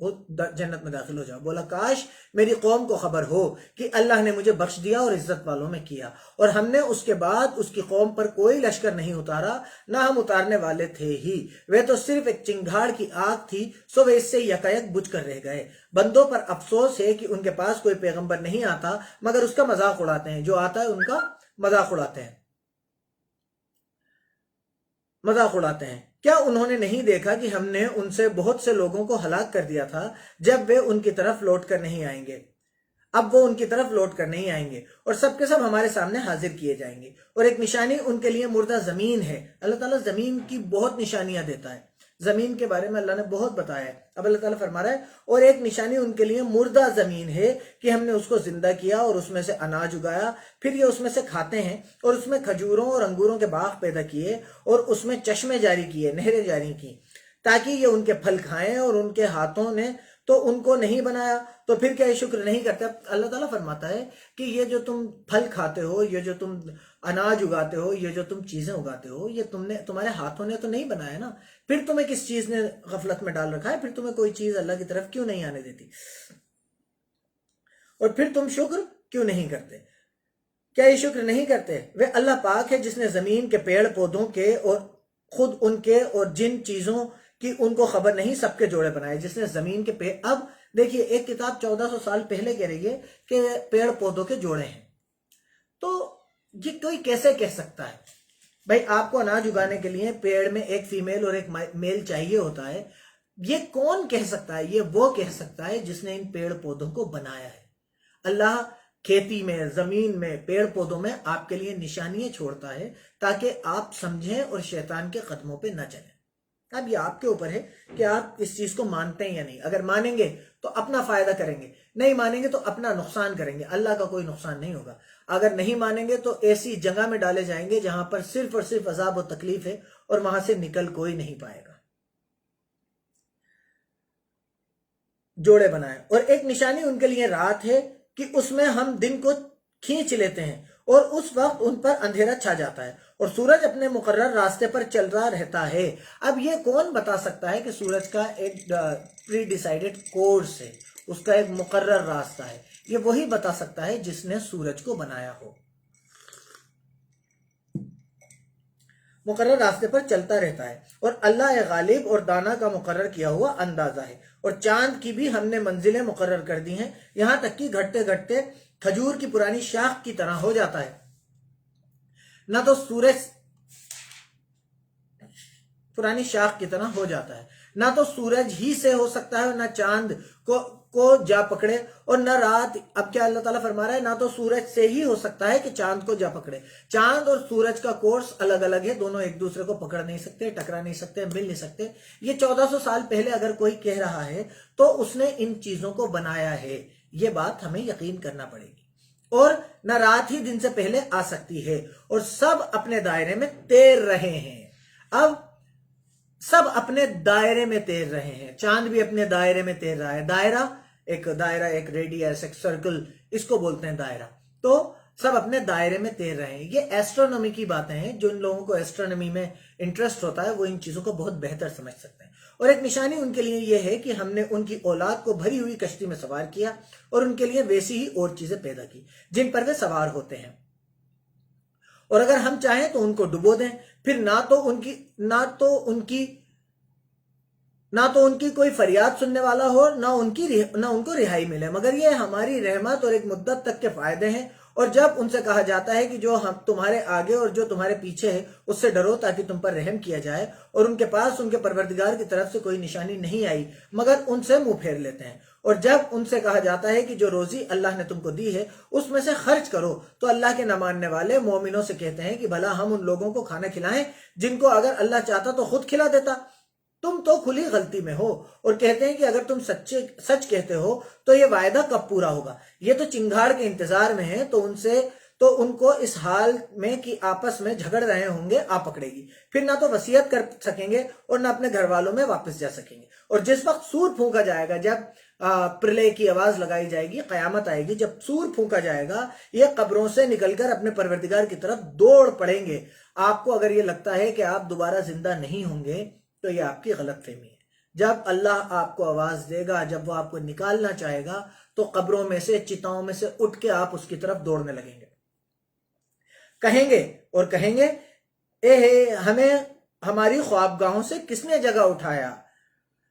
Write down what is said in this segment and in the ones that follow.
وہ جنت میں داخل ہو جاؤ۔ بولا کاش میری قوم کو خبر ہو کہ اللہ نے مجھے بخش دیا اور عزت والوں میں کیا، اور ہم نے اس کے بعد اس کی قوم پر کوئی لشکر نہیں اتارا، نہ ہم اتارنے والے تھے ہی، وہ تو صرف ایک چنگھاڑ کی آگ تھی، سو وہ اس سے یکایک بجھ کر رہ گئے۔ بندوں پر افسوس ہے کہ ان کے پاس کوئی پیغمبر نہیں آتا مگر اس کا مذاق اڑاتے ہیں، جو آتا ہے ان کا مذاق اڑاتے ہیں، مذاق اڑاتے ہیں۔ کیا انہوں نے نہیں دیکھا کہ ہم نے ان سے بہت سے لوگوں کو ہلاک کر دیا تھا جب وہ ان کی طرف لوٹ کر نہیں آئیں گے؟ اب وہ ان کی طرف لوٹ کر نہیں آئیں گے اور سب کے سب ہمارے سامنے حاضر کیے جائیں گے، اور ایک نشانی ان کے لیے مردہ زمین ہے۔ اللہ تعالیٰ زمین کی بہت نشانیاں دیتا ہے، زمین کے بارے میں اللہ نے بہت بتایا ہے۔ اب اللہ تعالیٰ فرما رہا ہے اور ایک نشانی ان کے لیے مردہ زمین ہے کہ ہم نے اس کو زندہ کیا اور اس میں سے اناج اگایا، پھر یہ اس میں سے کھاتے ہیں، اور اس میں کھجوروں اور انگوروں کے باغ پیدا کیے اور اس میں چشمے جاری کیے، نہریں جاری کی، تاکہ یہ ان کے پھل کھائیں، اور ان کے ہاتھوں نے تو ان کو نہیں بنایا، تو پھر کیا یہ شکر نہیں کرتے؟ اللہ تعالیٰ فرماتا ہے کہ یہ جو تم پھل کھاتے ہو، یہ جو تم اناج اگاتے ہو، یہ جو تم چیزیں اگاتے ہو، یہ تمہارے ہاتھوں نے تو نہیں بنایا نا، پھر تمہیں کس چیز نے غفلت میں ڈال رکھا ہے؟ پھر تمہیں کوئی چیز اللہ کی طرف کیوں نہیں آنے دیتی؟ اور پھر تم شکر کیوں نہیں کرتے؟ کیا یہ شکر نہیں کرتے؟ وہ اللہ پاک ہے جس نے زمین کے پیڑ پودوں کے اور خود ان کے اور جن چیزوں کی ان کو خبر نہیں سب کے جوڑے بنائے، جس نے زمین کے پیڑ، اب دیکھیے ایک کتاب 1400 سال پہلے کہہ رہی ہے کہ پیڑ پودوں کے جوڑے ہیں، تو یہ کوئی کیسے کہہ سکتا ہے؟ بھائی آپ کو اناج اگانے کے لیے پیڑ میں ایک فیمیل اور ایک میل چاہیے ہوتا ہے، یہ کون کہہ سکتا ہے؟ یہ وہ کہہ سکتا ہے جس نے ان پیڑ پودوں کو بنایا ہے۔ اللہ کھیتی میں، زمین میں، پیڑ پودوں میں آپ کے لیے نشانیاں چھوڑتا ہے تاکہ آپ سمجھیں اور شیطان کے قدموں پہ نہ چلیں۔ اب یہ آپ کے اوپر ہے کہ آپ اس چیز کو مانتے ہیں یا نہیں۔ اگر مانیں گے تو اپنا فائدہ کریں گے، نہیں مانیں گے تو اپنا نقصان کریں گے، اللہ کا کوئی نقصان نہیں ہوگا۔ اگر نہیں مانیں گے تو ایسی جگہ میں ڈالے جائیں گے جہاں پر صرف اور صرف عذاب و تکلیف ہے، اور وہاں سے نکل کوئی نہیں پائے گا۔ جوڑے بنائے، اور ایک نشانی ان کے لیے رات ہے کہ اس میں ہم دن کو کھینچ لیتے ہیں، اور اس وقت ان پر اندھیرا چھا جاتا ہے، اور سورج اپنے مقرر راستے پر چل رہا رہتا ہے۔ اب یہ کون بتا سکتا ہے کہ سورج کا ایک پری ڈیسائیڈڈ کورس ہے، اس کا ایک مقرر راستہ ہے؟ یہ وہی بتا سکتا ہے جس نے سورج کو بنایا ہو۔ مقرر راستے پر چلتا رہتا ہے، اور اللہ غالب اور دانا کا مقرر کیا ہوا اندازہ ہے، اور چاند کی بھی ہم نے منزلیں مقرر کر دی ہیں، یہاں تک کہ گھٹتے گھٹتے کھجور کی پرانی شاخ کی طرح ہو جاتا ہے۔ نہ تو سورج پرانی شاخ کی طرح ہو جاتا ہے، نہ تو سورج ہی سے ہو سکتا ہے، نہ چاند کو جا پکڑے، اور نہ رات۔ اب کیا اللہ تعالیٰ فرما رہا ہے؟ نہ تو سورج سے ہی ہو سکتا ہے کہ چاند کو جا پکڑے۔ چاند اور سورج کا کورس الگ الگ ہے، دونوں ایک دوسرے کو پکڑ نہیں سکتے، ٹکرا نہیں سکتے، مل نہیں سکتے۔ یہ 1400 سال پہلے اگر کوئی کہہ رہا ہے تو اس نے ان چیزوں کو بنایا ہے، یہ بات ہمیں یقین کرنا پڑے گی۔ اور نہ رات ہی دن سے پہلے آ سکتی ہے، اور سب اپنے دائرے میں تیر رہے ہیں۔ اب سب اپنے دائرے میں تیر رہے ہیں، چاند بھی اپنے دائرے میں تیر رہا ہے۔ دائرہ، ایک ریڈیس، ایک سرکل، اس کو بولتے ہیں دائرہ۔ تو سب اپنے دائرے میں تیر رہے ہیں۔ یہ ایسٹرونومی کی باتیں ہیں، جو ان لوگوں کو ایسٹرونومی میں انٹرسٹ ہوتا ہے وہ ان چیزوں کو بہت بہتر سمجھ سکتے ہیں۔ اور ایک نشانی ان کے لیے یہ ہے کہ ہم نے ان کی اولاد کو بھری ہوئی کشتی میں سوار کیا، اور ان کے لیے ویسی ہی اور چیزیں پیدا کی جن پر وہ سوار ہوتے ہیں، اور اگر ہم چاہیں تو ان کو ڈبو دیں، پھر نہ تو ان کی کوئی فریاد سننے والا ہو، نہ ان کو رہائی ملے، مگر یہ ہماری رحمت اور ایک مدت تک کے فائدے ہیں۔ اور جب ان سے کہا جاتا ہے کہ جو ہم تمہارے آگے اور جو تمہارے پیچھے ہے اس سے ڈرو تاکہ تم پر رحم کیا جائے، اور ان کے پاس ان کے پروردگار کی طرف سے کوئی نشانی نہیں آئی مگر ان سے منہ پھیر لیتے ہیں۔ اور جب ان سے کہا جاتا ہے کہ جو روزی اللہ نے تم کو دی ہے اس میں سے خرچ کرو، تو اللہ کے نہ ماننے والے مومنوں سے کہتے ہیں کہ بھلا ہم ان لوگوں کو کھانا کھلائیں جن کو اگر اللہ چاہتا تو خود کھلا دیتا۔ تم تو کھلی غلطی میں ہو، اور کہتے ہیں کہ اگر تم سچ کہتے ہو تو یہ وعدہ کب پورا ہوگا؟ یہ تو چنگھاڑ کے انتظار میں ہیں، تو ان کو اس حال میں کہ آپس میں جھگڑ رہے ہوں گے آ پکڑے گی، پھر نہ تو وصیت کر سکیں گے اور نہ اپنے گھر والوں میں واپس جا سکیں گے۔ اور جس وقت سور پھونکا جائے گا، جب پرلے کی آواز لگائی جائے گی، قیامت آئے گی، جب سور پھونکا جائے گا، یہ قبروں سے نکل کر اپنے پروردگار کی طرف دوڑ پڑیں گے۔ آپ کو اگر یہ لگتا ہے کہ آپ دوبارہ زندہ نہیں ہوں گے تو یہ آپ کی غلط فہمی ہے۔ جب اللہ آپ کو آواز دے گا، جب وہ آپ کو نکالنا چاہے گا، تو قبروں میں سے، چتاؤں میں سے اٹھ کے آپ اس کی طرف دوڑنے لگیں گے، کہیں گے اے ہمیں ہماری خوابگاہوں سے کس نے جگہ اٹھایا؟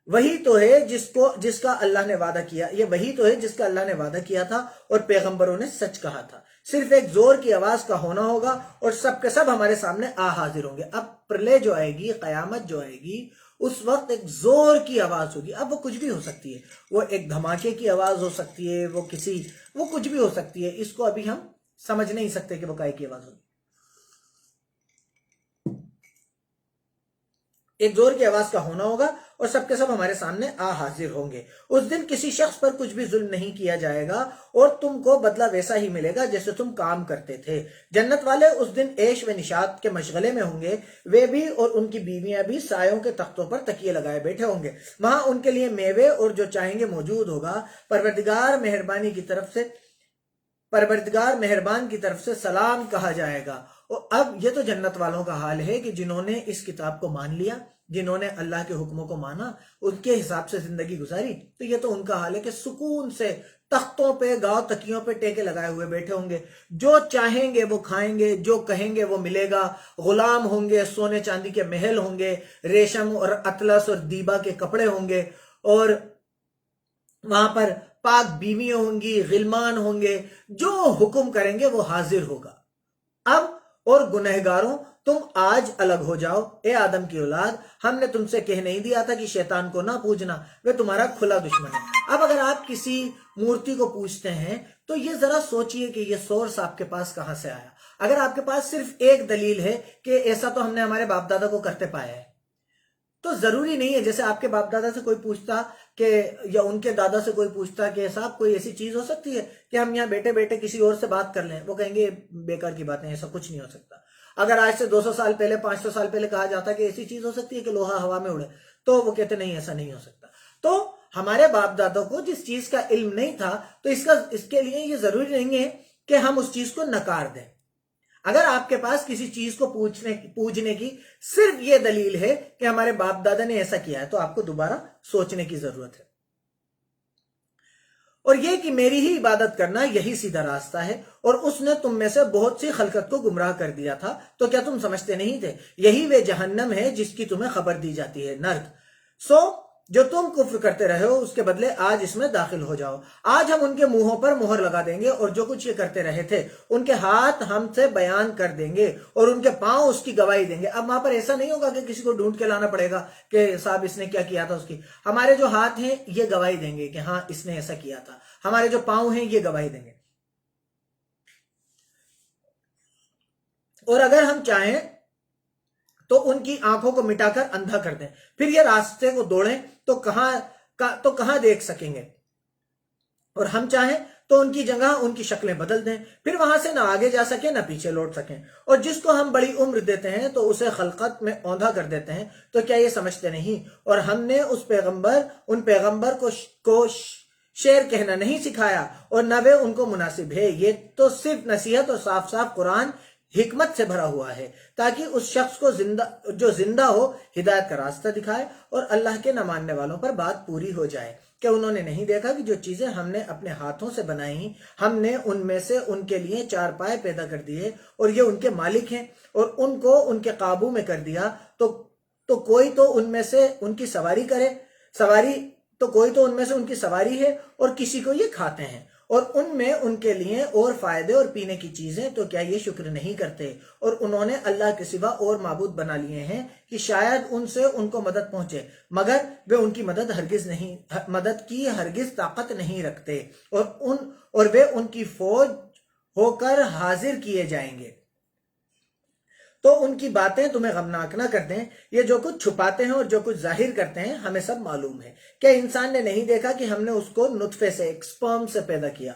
وہی تو ہے جس کا اللہ نے وعدہ کیا، یہ وہی تو ہے جس کا اللہ نے وعدہ کیا تھا اور پیغمبروں نے سچ کہا تھا۔ صرف ایک زور کی آواز کا ہونا ہوگا اور سب کے سب ہمارے سامنے حاضر ہوں گے۔ اب پرلے جو آئے گی، قیامت جو آئے گی، اس وقت ایک زور کی آواز ہوگی۔ اب وہ کچھ بھی ہو سکتی ہے، وہ ایک دھماکے کی آواز ہو سکتی ہے، وہ کچھ بھی ہو سکتی ہے، اس کو ابھی ہم سمجھ نہیں سکتے کہ وہ کائے کی آواز ہوگی۔ ایک زور کی آواز کا ہونا ہوگا اور سب کے سب ہمارے سامنے حاضر ہوں گے۔ اس دن کسی شخص پر کچھ بھی ظلم نہیں کیا جائے گا اور تم کو بدلہ ویسا ہی ملے گا جیسے تم کام کرتے تھے۔ جنت والے اس دن عیش و نشاط کے مشغلے میں ہوں گے، وہ بھی اور ان کی بیویاں بھی سایوں کے تختوں پر تکیے لگائے بیٹھے ہوں گے۔ وہاں ان کے لیے میوے اور جو چاہیں گے موجود ہوگا۔ پروردگار مہربان کی طرف سے سلام کہا جائے گا۔ اور اب یہ تو جنت والوں کا حال ہے کہ جنہوں نے اس کتاب کو مان لیا، جنہوں نے اللہ کے حکموں کو مانا، ان کے حساب سے زندگی گزاری، تو یہ تو ان کا حال ہے کہ سکون سے تختوں پہ، گاؤں تکیوں پہ ٹیکے لگائے ہوئے بیٹھے ہوں گے، جو چاہیں گے وہ کھائیں گے، جو کہیں گے وہ ملے گا۔ غلام ہوں گے، سونے چاندی کے محل ہوں گے، ریشم اور اطلس اور دیبا کے کپڑے ہوں گے، اور وہاں پر پاک بیویاں ہوں گی، غلمان ہوں گے، جو حکم کریں گے وہ حاضر ہوگا۔ اب اور گنہگاروں، تم آج الگ ہو جاؤ، اے آدم کی اولاد، ہم نے تم سے کہہ نہیں دیا تھا کہ شیطان کو نہ پوجنا، وہ تمہارا کھلا دشمن ہے۔ اب اگر آپ کسی مورتی کو پوجتے ہیں تو یہ ذرا سوچئے کہ یہ سورس آپ کے پاس کہاں سے آیا۔ اگر آپ کے پاس صرف ایک دلیل ہے کہ ایسا تو ہم نے ہمارے باپ دادا کو کرتے پایا ہے، تو ضروری نہیں ہے جیسے آپ کے باپ دادا سے کوئی پوچھتا کہ یا ان کے دادا سے کوئی پوچھتا کہ صاحب کوئی ایسی چیز ہو سکتی ہے کہ ہم یہاں بیٹھے بیٹھے کسی اور سے بات کر لیں، وہ کہیں گے بیکار کی باتیں، ایسا کچھ نہیں ہو سکتا۔ اگر آج سے 200 سال پہلے، 500 سال پہلے کہا جاتا کہ ایسی چیز ہو سکتی ہے کہ لوہا ہوا میں اڑے، تو وہ کہتے نہیں، ایسا نہیں ہو سکتا۔ تو ہمارے باپ دادا کو جس چیز کا علم نہیں تھا تو اس کے لیے یہ ضروری نہیں ہے کہ ہم اس چیز کو نکار دیں۔ اگر آپ کے پاس کسی چیز کو پوجنے کی صرف یہ دلیل ہے کہ ہمارے باپ دادا نے ایسا کیا ہے، تو آپ کو دوبارہ سوچنے کی ضرورت ہے۔ اور یہ کہ میری ہی عبادت کرنا یہی سیدھا راستہ ہے، اور اس نے تم میں سے بہت سی خلقت کو گمراہ کر دیا تھا، تو کیا تم سمجھتے نہیں تھے؟ یہی وہ جہنم ہے جس کی تمہیں خبر دی جاتی ہے، نرک۔ سو جو تم کفر کرتے رہے ہو اس کے بدلے آج اس میں داخل ہو جاؤ۔ آج ہم ان کے منہوں پر مہر لگا دیں گے، اور جو کچھ یہ کرتے رہے تھے ان کے ہاتھ ہم سے بیان کر دیں گے اور ان کے پاؤں اس کی گواہی دیں گے۔ اب وہاں پر ایسا نہیں ہوگا کہ کسی کو ڈھونڈ کے لانا پڑے گا کہ صاحب اس نے کیا کیا تھا، اس کی ہمارے جو ہاتھ ہیں یہ گواہی دیں گے کہ ہاں اس نے ایسا کیا تھا، ہمارے جو پاؤں ہیں یہ گواہی دیں گے۔ اور اگر ہم چاہیں تو ان کی آنکھوں کو مٹا کر اندھا کر دیں، پھر یہ راستے کو دوڑیں تو کہاں دیکھ سکیں گے، اور ہم چاہیں تو ان کی جگہ ان کی شکلیں بدل دیں، پھر وہاں سے نہ آگے جا سکیں نہ پیچھے لوٹ سکیں۔ اور جس کو ہم بڑی عمر دیتے ہیں تو اسے خلقت میں اوندھا کر دیتے ہیں، تو کیا یہ سمجھتے نہیں؟ اور ہم نے ان پیغمبر کو شعر کہنا نہیں سکھایا، اور نہ وہ ان کو مناسب ہے۔ یہ تو صرف نصیحت اور صاف صاف قرآن حکمت سے بھرا ہوا ہے، تاکہ اس شخص کو جو زندہ ہو ہدایت کا راستہ دکھائے، اور اللہ کے نہ ماننے والوں پر بات پوری ہو جائے کہ انہوں نے نہیں دیکھا کہ جو چیزیں ہم نے اپنے ہاتھوں سے بنائی، ہم نے ان میں سے ان کے لیے 4 پائے پیدا کر دیے، اور یہ ان کے مالک ہیں، اور ان کو ان کے قابو میں کر دیا، تو کوئی تو ان میں سے ان کی سواری ہے، اور کسی کو یہ کھاتے ہیں، اور ان میں ان کے لیے اور فائدے اور پینے کی چیزیں، تو کیا یہ شکر نہیں کرتے؟ اور انہوں نے اللہ کے سوا اور معبود بنا لیے ہیں کہ شاید ان سے ان کو مدد پہنچے، مگر وہ ان کی مدد کی ہرگز طاقت نہیں رکھتے، اور وہ ان کی فوج ہو کر حاضر کیے جائیں گے۔ تو ان کی باتیں تمہیں غمناک نہ کر دیں، یہ جو کچھ چھپاتے ہیں اور جو کچھ ظاہر کرتے ہیں ہمیں سب معلوم ہے۔ کہ انسان نے نہیں دیکھا کہ ہم نے اس کو نطفے سے، ایک سپرم سے پیدا کیا،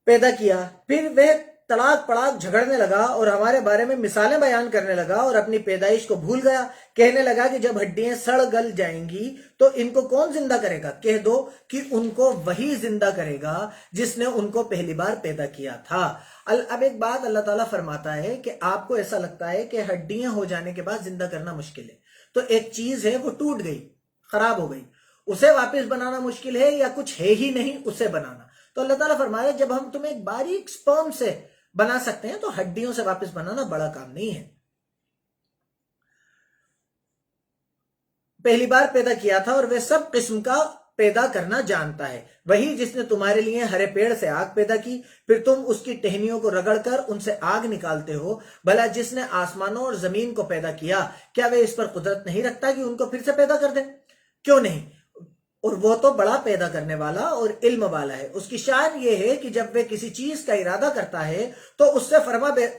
پھر وہ تڑاک پڑاک جھگڑنے لگا اور ہمارے بارے میں مثالیں بیان کرنے لگا، اور اپنی پیدائش کو بھول گیا۔ کہنے لگا کہ جب ہڈیاں سڑ گل جائیں گی تو ان کو کون زندہ کرے گا؟ کہہ دو کہ ان کو وہی زندہ کرے گا جس نے ان کو پہلی بار پیدا کیا تھا۔ اب ایک بات اللہ تعالیٰ فرماتا ہے کہ آپ کو ایسا لگتا ہے کہ ہڈیاں ہو جانے کے بعد زندہ کرنا مشکل ہے، تو ایک چیز ہے وہ ٹوٹ گئی، خراب ہو گئی، اسے واپس بنانا مشکل ہے یا کچھ ہے ہی نہیں اسے بنانا؟ تو اللہ تعالیٰ فرما رہے جب ہم تمہیں ایک باریک سپرم سے بنا سکتے ہیں تو ہڈیوں سے واپس بنانا بڑا کام نہیں ہے۔ پہلی بار پیدا کیا تھا اور وہ سب قسم کا پیدا کرنا جانتا ہے، وہی جس نے تمہارے لیے ہرے پیڑ سے آگ پیدا کی، پھر تم اس کی ٹہنیوں کو رگڑ کر ان سے آگ نکالتے ہو۔ بھلا جس نے آسمانوں اور زمین کو پیدا کیا، کیا وہ اس پر قدرت نہیں رکھتا کہ ان کو پھر سے پیدا کر دے؟ کیوں نہیں، اور وہ تو بڑا پیدا کرنے والا اور علم والا ہے۔ اس کی شان یہ ہے کہ جب وہ کسی چیز کا ارادہ کرتا ہے تو اس سے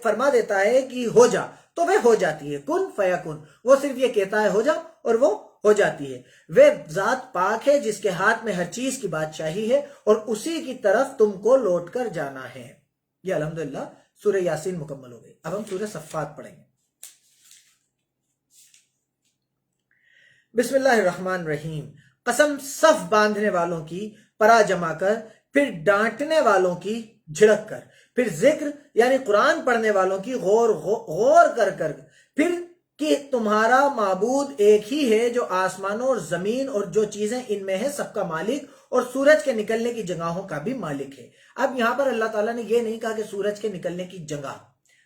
فرما دیتا ہے کہ ہو جا، تو وہ ہو جاتی ہے، کن فیکن۔ وہ صرف یہ کہتا ہے ہو جا اور وہ ہو جاتی ہے۔ وہ ذات پاک ہے جس کے ہاتھ میں ہر چیز کی بادشاہی ہے اور اسی کی طرف تم کو لوٹ کر جانا ہے۔ یہ الحمدللہ سورہ یاسین مکمل ہو گئی۔ اب ہم سورہ صفات پڑھیں گے۔ بسم اللہ الرحمن الرحیم۔ قسم صف باندھنے والوں کی پرا جما کر، پھر ڈانٹنے والوں کی جھڑک کر، پھر ذکر یعنی قرآن پڑھنے والوں کی غور کر پھر کہ تمہارا معبود ایک ہی ہے جو آسمانوں اور زمین اور جو چیزیں ان میں ہے سب کا مالک اور سورج کے نکلنے کی جگہوں کا بھی مالک ہے۔ اب یہاں پر اللہ تعالیٰ نے یہ نہیں کہا کہ سورج کے نکلنے کی جگہ،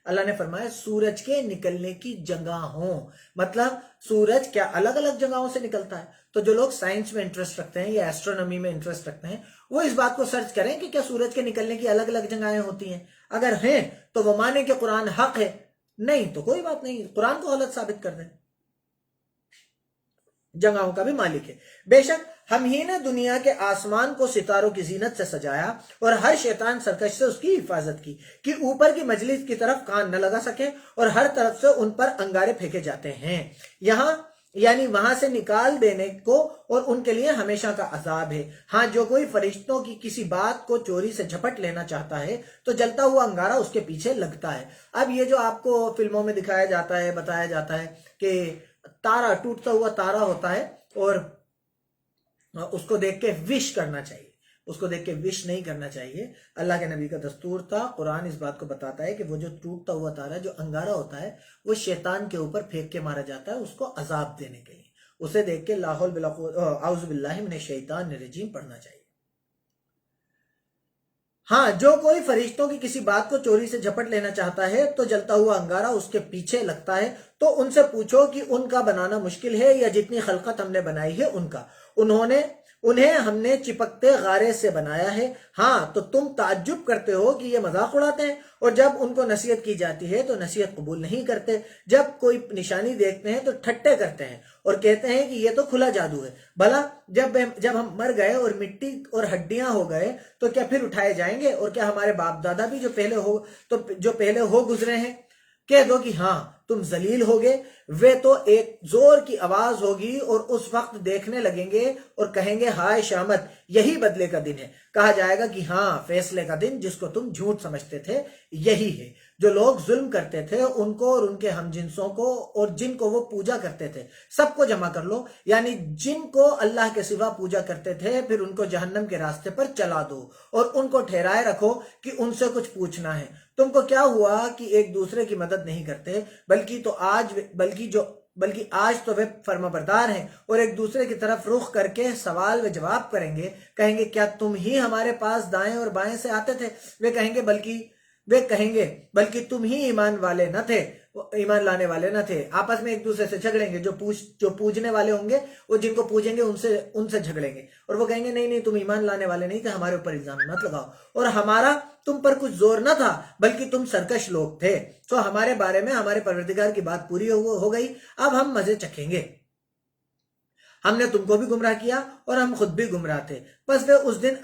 اللہ نے فرمایا سورج کے نکلنے کی جگہوں، مطلب سورج کیا الگ الگ جگہوں سے نکلتا ہے؟ تو جو لوگ سائنس میں انٹرسٹ رکھتے ہیں یا ایسٹرونومی میں انٹرسٹ رکھتے ہیں وہ اس بات کو سرچ کریں کہ کیا سورج کے نکلنے کی الگ الگ جگہیں ہوتی ہیں، اگر ہیں تو وہ مانے کہ قرآن حق ہے، نہیں تو کوئی بات نہیں، قرآن کو غلط ثابت کر دیں۔ جگہوں کا بھی مالک ہے۔ بے شک ہم ہی نے دنیا کے آسمان کو ستاروں کی زینت سے سجایا اور ہر شیطان سرکش سے اس کی حفاظت کی کہ اوپر کی مجلس کی طرف کان نہ لگا سکے اور ہر طرف سے ان پر انگارے پھینکے جاتے ہیں، یہاں یعنی وہاں سے نکال دینے کو، اور ان کے لیے ہمیشہ کا عذاب ہے۔ ہاں جو کوئی فرشتوں کی کسی بات کو چوری سے جھپٹ لینا چاہتا ہے تو جلتا ہوا انگارہ اس کے پیچھے لگتا ہے۔ اب یہ جو آپ کو فلموں میں دکھایا جاتا ہے، بتایا جاتا ہے کہ تارا، ٹوٹتا ہوا تارا ہوتا ہے اور اس کو دیکھ کے وش کرنا چاہیے، اس کو دیکھ کے وش نہیں کرنا چاہیے۔ اللہ کے نبی کا دستور تھا، قرآن اس بات کو بتاتا ہے کہ وہ جو ٹوٹتا ہوا تارا، جو انگارہ ہوتا ہے، وہ شیطان کے اوپر پھینک کے مارا جاتا ہے اس کو عذاب دینے کے لیے۔ اسے دیکھ کے لا حول ولا قوت اعوذ باللہ من الشیطان الرجیم پڑھنا چاہیے۔ ہاں جو کوئی فرشتوں کی کسی بات کو چوری سے جھپٹ لینا چاہتا ہے تو جلتا ہوا انگارہ اس کے پیچھے لگتا ہے، تو ان سے پوچھو کہ ان کا بنانا مشکل ہے یا جتنی خلقت ہم نے بنائی ہے ان کا، انہیں ہم نے چپکتے غارے سے بنایا ہے۔ ہاں تو تم تعجب کرتے ہو کہ یہ مذاق اڑاتے ہیں، اور جب ان کو نصیحت کی جاتی ہے تو نصیحت قبول نہیں کرتے، جب کوئی نشانی دیکھتے ہیں تو ٹھٹے کرتے ہیں اور کہتے ہیں کہ یہ تو کھلا جادو ہے۔ بھلا جب ہم مر گئے اور مٹی اور ہڈیاں ہو گئے تو کیا پھر اٹھائے جائیں گے؟ اور کیا ہمارے باپ دادا بھی جو پہلے ہو گزرے ہیں؟ کہہ دو کہ ہاں تم ذلیل ہوگے۔ وہ تو ایک زور کی آواز ہوگی اور اس وقت دیکھنے لگیں گے اور کہیں گے ہائے شامت، یہی بدلے کا دن ہے۔ کہا جائے گا کہ ہاں فیصلے کا دن جس کو تم جھوٹ سمجھتے تھے یہی ہے۔ جو لوگ ظلم کرتے تھے ان کو اور ان کے ہم جنسوں کو اور جن کو وہ پوجا کرتے تھے سب کو جمع کر لو، یعنی جن کو اللہ کے سوا پوجا کرتے تھے، پھر ان کو جہنم کے راستے پر چلا دو اور ان کو ٹھہرائے رکھو کہ ان سے کچھ پوچھنا ہے۔ تم کو کیا ہوا کہ ایک دوسرے کی مدد نہیں کرتے، بلکہ آج تو وہ فرما بردار ہیں اور ایک دوسرے کی طرف رخ کر کے سوال و جواب کریں گے، کہیں گے کیا تم ہی ہمارے پاس دائیں اور بائیں سے آتے تھے؟ وہ کہیں گے بلکہ تم ہی ایمان لانے والے نہ تھے۔ آپس میں ایک دوسرے سے جھگڑیں گے، جو پوجنے والے ہوں گے وہ جن کو پوجیں گے ان سے جھگڑیں گے، اور وہ کہیں گے نہیں تم ایمان لانے والے نہیں تھے، ہمارے اوپر الزام مت لگاؤ، اور ہمارا تم پر کچھ زور نہ تھا بلکہ تم سرکش لوگ تھے۔ تو ہمارے بارے میں ہمارے پروردگار کی بات پوری ہو گئی، اب ہم مزے چکھیں گے۔ ہم نے تم کو بھی گمراہ کیا اور ہم خود بھی گمراہ تھے، بس وہ اس دن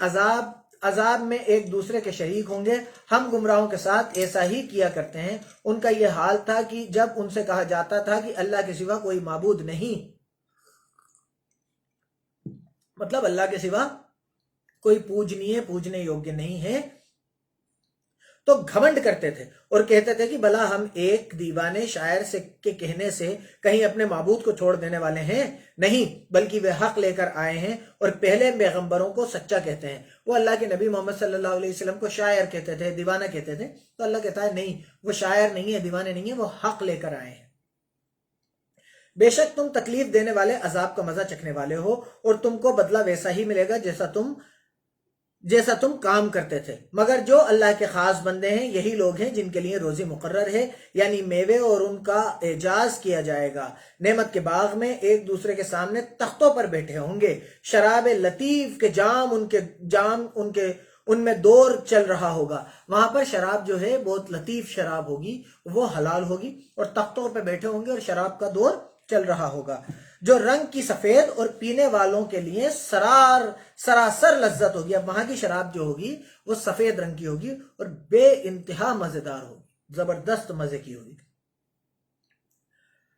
عذاب میں ایک دوسرے کے شریک ہوں گے۔ ہم گمراہوں کے ساتھ ایسا ہی کیا کرتے ہیں۔ ان کا یہ حال تھا کہ جب ان سے کہا جاتا تھا کہ اللہ کے سوا کوئی معبود نہیں، مطلب اللہ کے سوا کوئی پوجنے یوگیہ نہیں ہے، تو گھمنڈ کرتے تھے اور کہتے تھے کہ بھلا ہم ایک دیوانے شاعر کے کہنے سے کہیں اپنے معبود کو چھوڑ دینے والے ہیں؟ نہیں، بلکہ وہ حق لے کر آئے ہیں اور پہلے پیغمبروں کو سچا کہتے ہیں۔ وہ اللہ کے نبی محمد صلی اللہ علیہ وسلم کو شاعر کہتے تھے، دیوانہ کہتے تھے، تو اللہ کہتا ہے نہیں، وہ شاعر نہیں ہے، دیوانے نہیں ہے، وہ حق لے کر آئے ہیں۔ بے شک تم تکلیف دینے والے عذاب کا مزہ چکھنے والے ہو اور تم کو بدلہ ویسا ہی ملے گا جیسا تم کام کرتے تھے، مگر جو اللہ کے خاص بندے ہیں یہی لوگ ہیں جن کے لیے روزی مقرر ہے، یعنی میوے اور ان کا اعزاز کیا جائے گا، نعمت کے باغ میں ایک دوسرے کے سامنے تختوں پر بیٹھے ہوں گے، شراب لطیف کے جام ان میں دور چل رہا ہوگا۔ وہاں پر شراب جو ہے بہت لطیف شراب ہوگی، وہ حلال ہوگی، اور تختوں پہ بیٹھے ہوں گے اور شراب کا دور چل رہا ہوگا، جو رنگ کی سفید اور پینے والوں کے لیے سراسر لذت ہوگی۔ اب وہاں کی شراب جو ہوگی وہ سفید رنگ کی ہوگی اور بے انتہا مزیدار ہوگی، زبردست مزے کی ہوگی،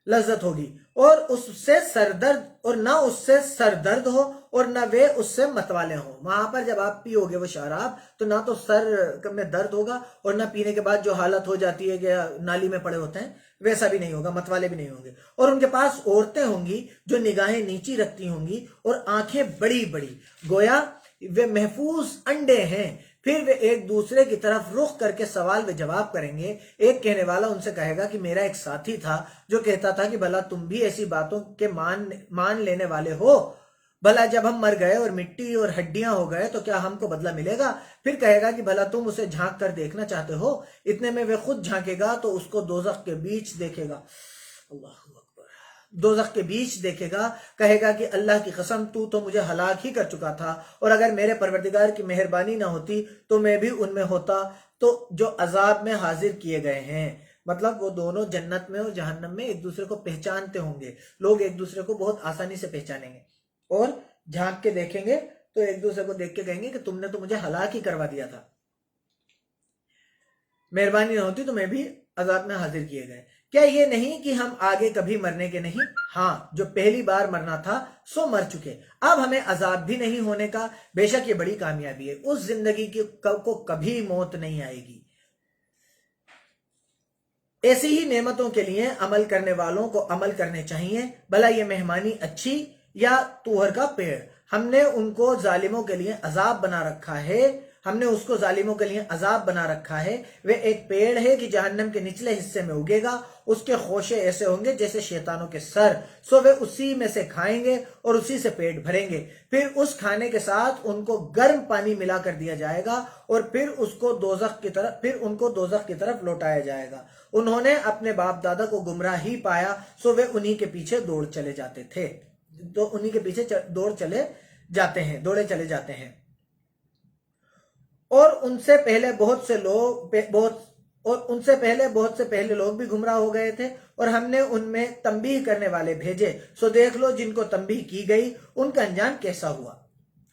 لذت ہوگی، اور نہ اس سے سر درد ہو اور نہ وہ اس سے متوالے ہوں۔ وہاں پر جب آپ پیو گے وہ شراب تو نہ تو سر میں درد ہوگا اور نہ پینے کے بعد جو حالت ہو جاتی ہے کہ نالی میں پڑے ہوتے ہیں ویسا بھی نہیں ہوگا، متوالے بھی نہیں ہوں گے۔ اور ان کے پاس عورتیں ہوں گی جو نگاہیں نیچی رکھتی ہوں گی اور آنکھیں بڑی بڑی، گویا وہ محفوظ انڈے ہیں۔ پھر وہ ایک دوسرے کی طرف رخ کر کے سوال و جواب کریں گے۔ ایک کہنے والا ان سے کہے گا کہ میرا ایک ساتھی تھا جو کہتا تھا کہ بھلا تم بھی ایسی باتوں کے مان لینے والے ہو؟ بھلا جب ہم مر گئے اور مٹی اور ہڈیاں ہو گئے تو کیا ہم کو بدلہ ملے گا؟ پھر کہے گا کہ بھلا تم اسے جھانک کر دیکھنا چاہتے ہو؟ اتنے میں وہ خود جھانکے گا تو اس کو دوزخ کے بیچ دیکھے گا، اللہ اکبر، دوزخ کے بیچ دیکھے گا، کہے گا کہ اللہ کی قسم تو مجھے ہلاک ہی کر چکا تھا، اور اگر میرے پروردگار کی مہربانی نہ ہوتی تو میں بھی ان میں ہوتا تو جو عذاب میں حاضر کیے گئے ہیں۔ مطلب وہ دونوں جنت میں اور جہنم میں ایک دوسرے کو پہچانتے ہوں گے، لوگ ایک دوسرے کو بہت آسانی سے پہچانیں گے اور جھانک کے دیکھیں گے تو ایک دوسرے کو دیکھ کے کہیں گے کہ تم نے تو مجھے ہلاک ہی کروا دیا تھا، مہربانی نہ ہوتی تو میں بھی عذاب میں حاضر کیے گئے۔ کیا یہ نہیں کہ ہم آگے کبھی مرنے کے نہیں؟ ہاں، جو پہلی بار مرنا تھا سو مر چکے، اب ہمیں عذاب بھی نہیں ہونے کا۔ بے شک یہ بڑی کامیابی ہے، اس زندگی کو کبھی موت نہیں آئے گی۔ ایسی ہی نعمتوں کے لیے عمل کرنے والوں کو عمل کرنے چاہیے، بھلا یہ مہمانی اچھی یا توہر کا پیڑ؟ ہم نے ان کو ظالموں کے لیے عذاب بنا رکھا ہے، ہم نے اس کو ظالموں کے لیے عذاب بنا رکھا ہے۔ وہ ایک پیڑ ہے کہ جہنم کے نچلے حصے میں اگے گا، اس کے خوشے ایسے ہوں گے جیسے شیطانوں کے سر، سو وہ اسی میں سے کھائیں گے اور اسی سے پیٹ بھریں گے۔ پھر اس کھانے کے ساتھ ان کو گرم پانی ملا کر دیا جائے گا اور پھر ان کو دوزخ کی طرف لوٹایا جائے گا۔ انہوں نے اپنے باپ دادا کو گمراہ ہی پایا، سو وہ انہی کے پیچھے دوڑے چلے جاتے ہیں۔ اور ان سے پہلے بہت سے پہلے لوگ بھی گمراہ ہو گئے تھے، اور ہم نے ان میں تنبیہ کرنے والے بھیجے، سو دیکھ لو جن کو تنبیہ کی گئی ان کا انجام کیسا ہوا۔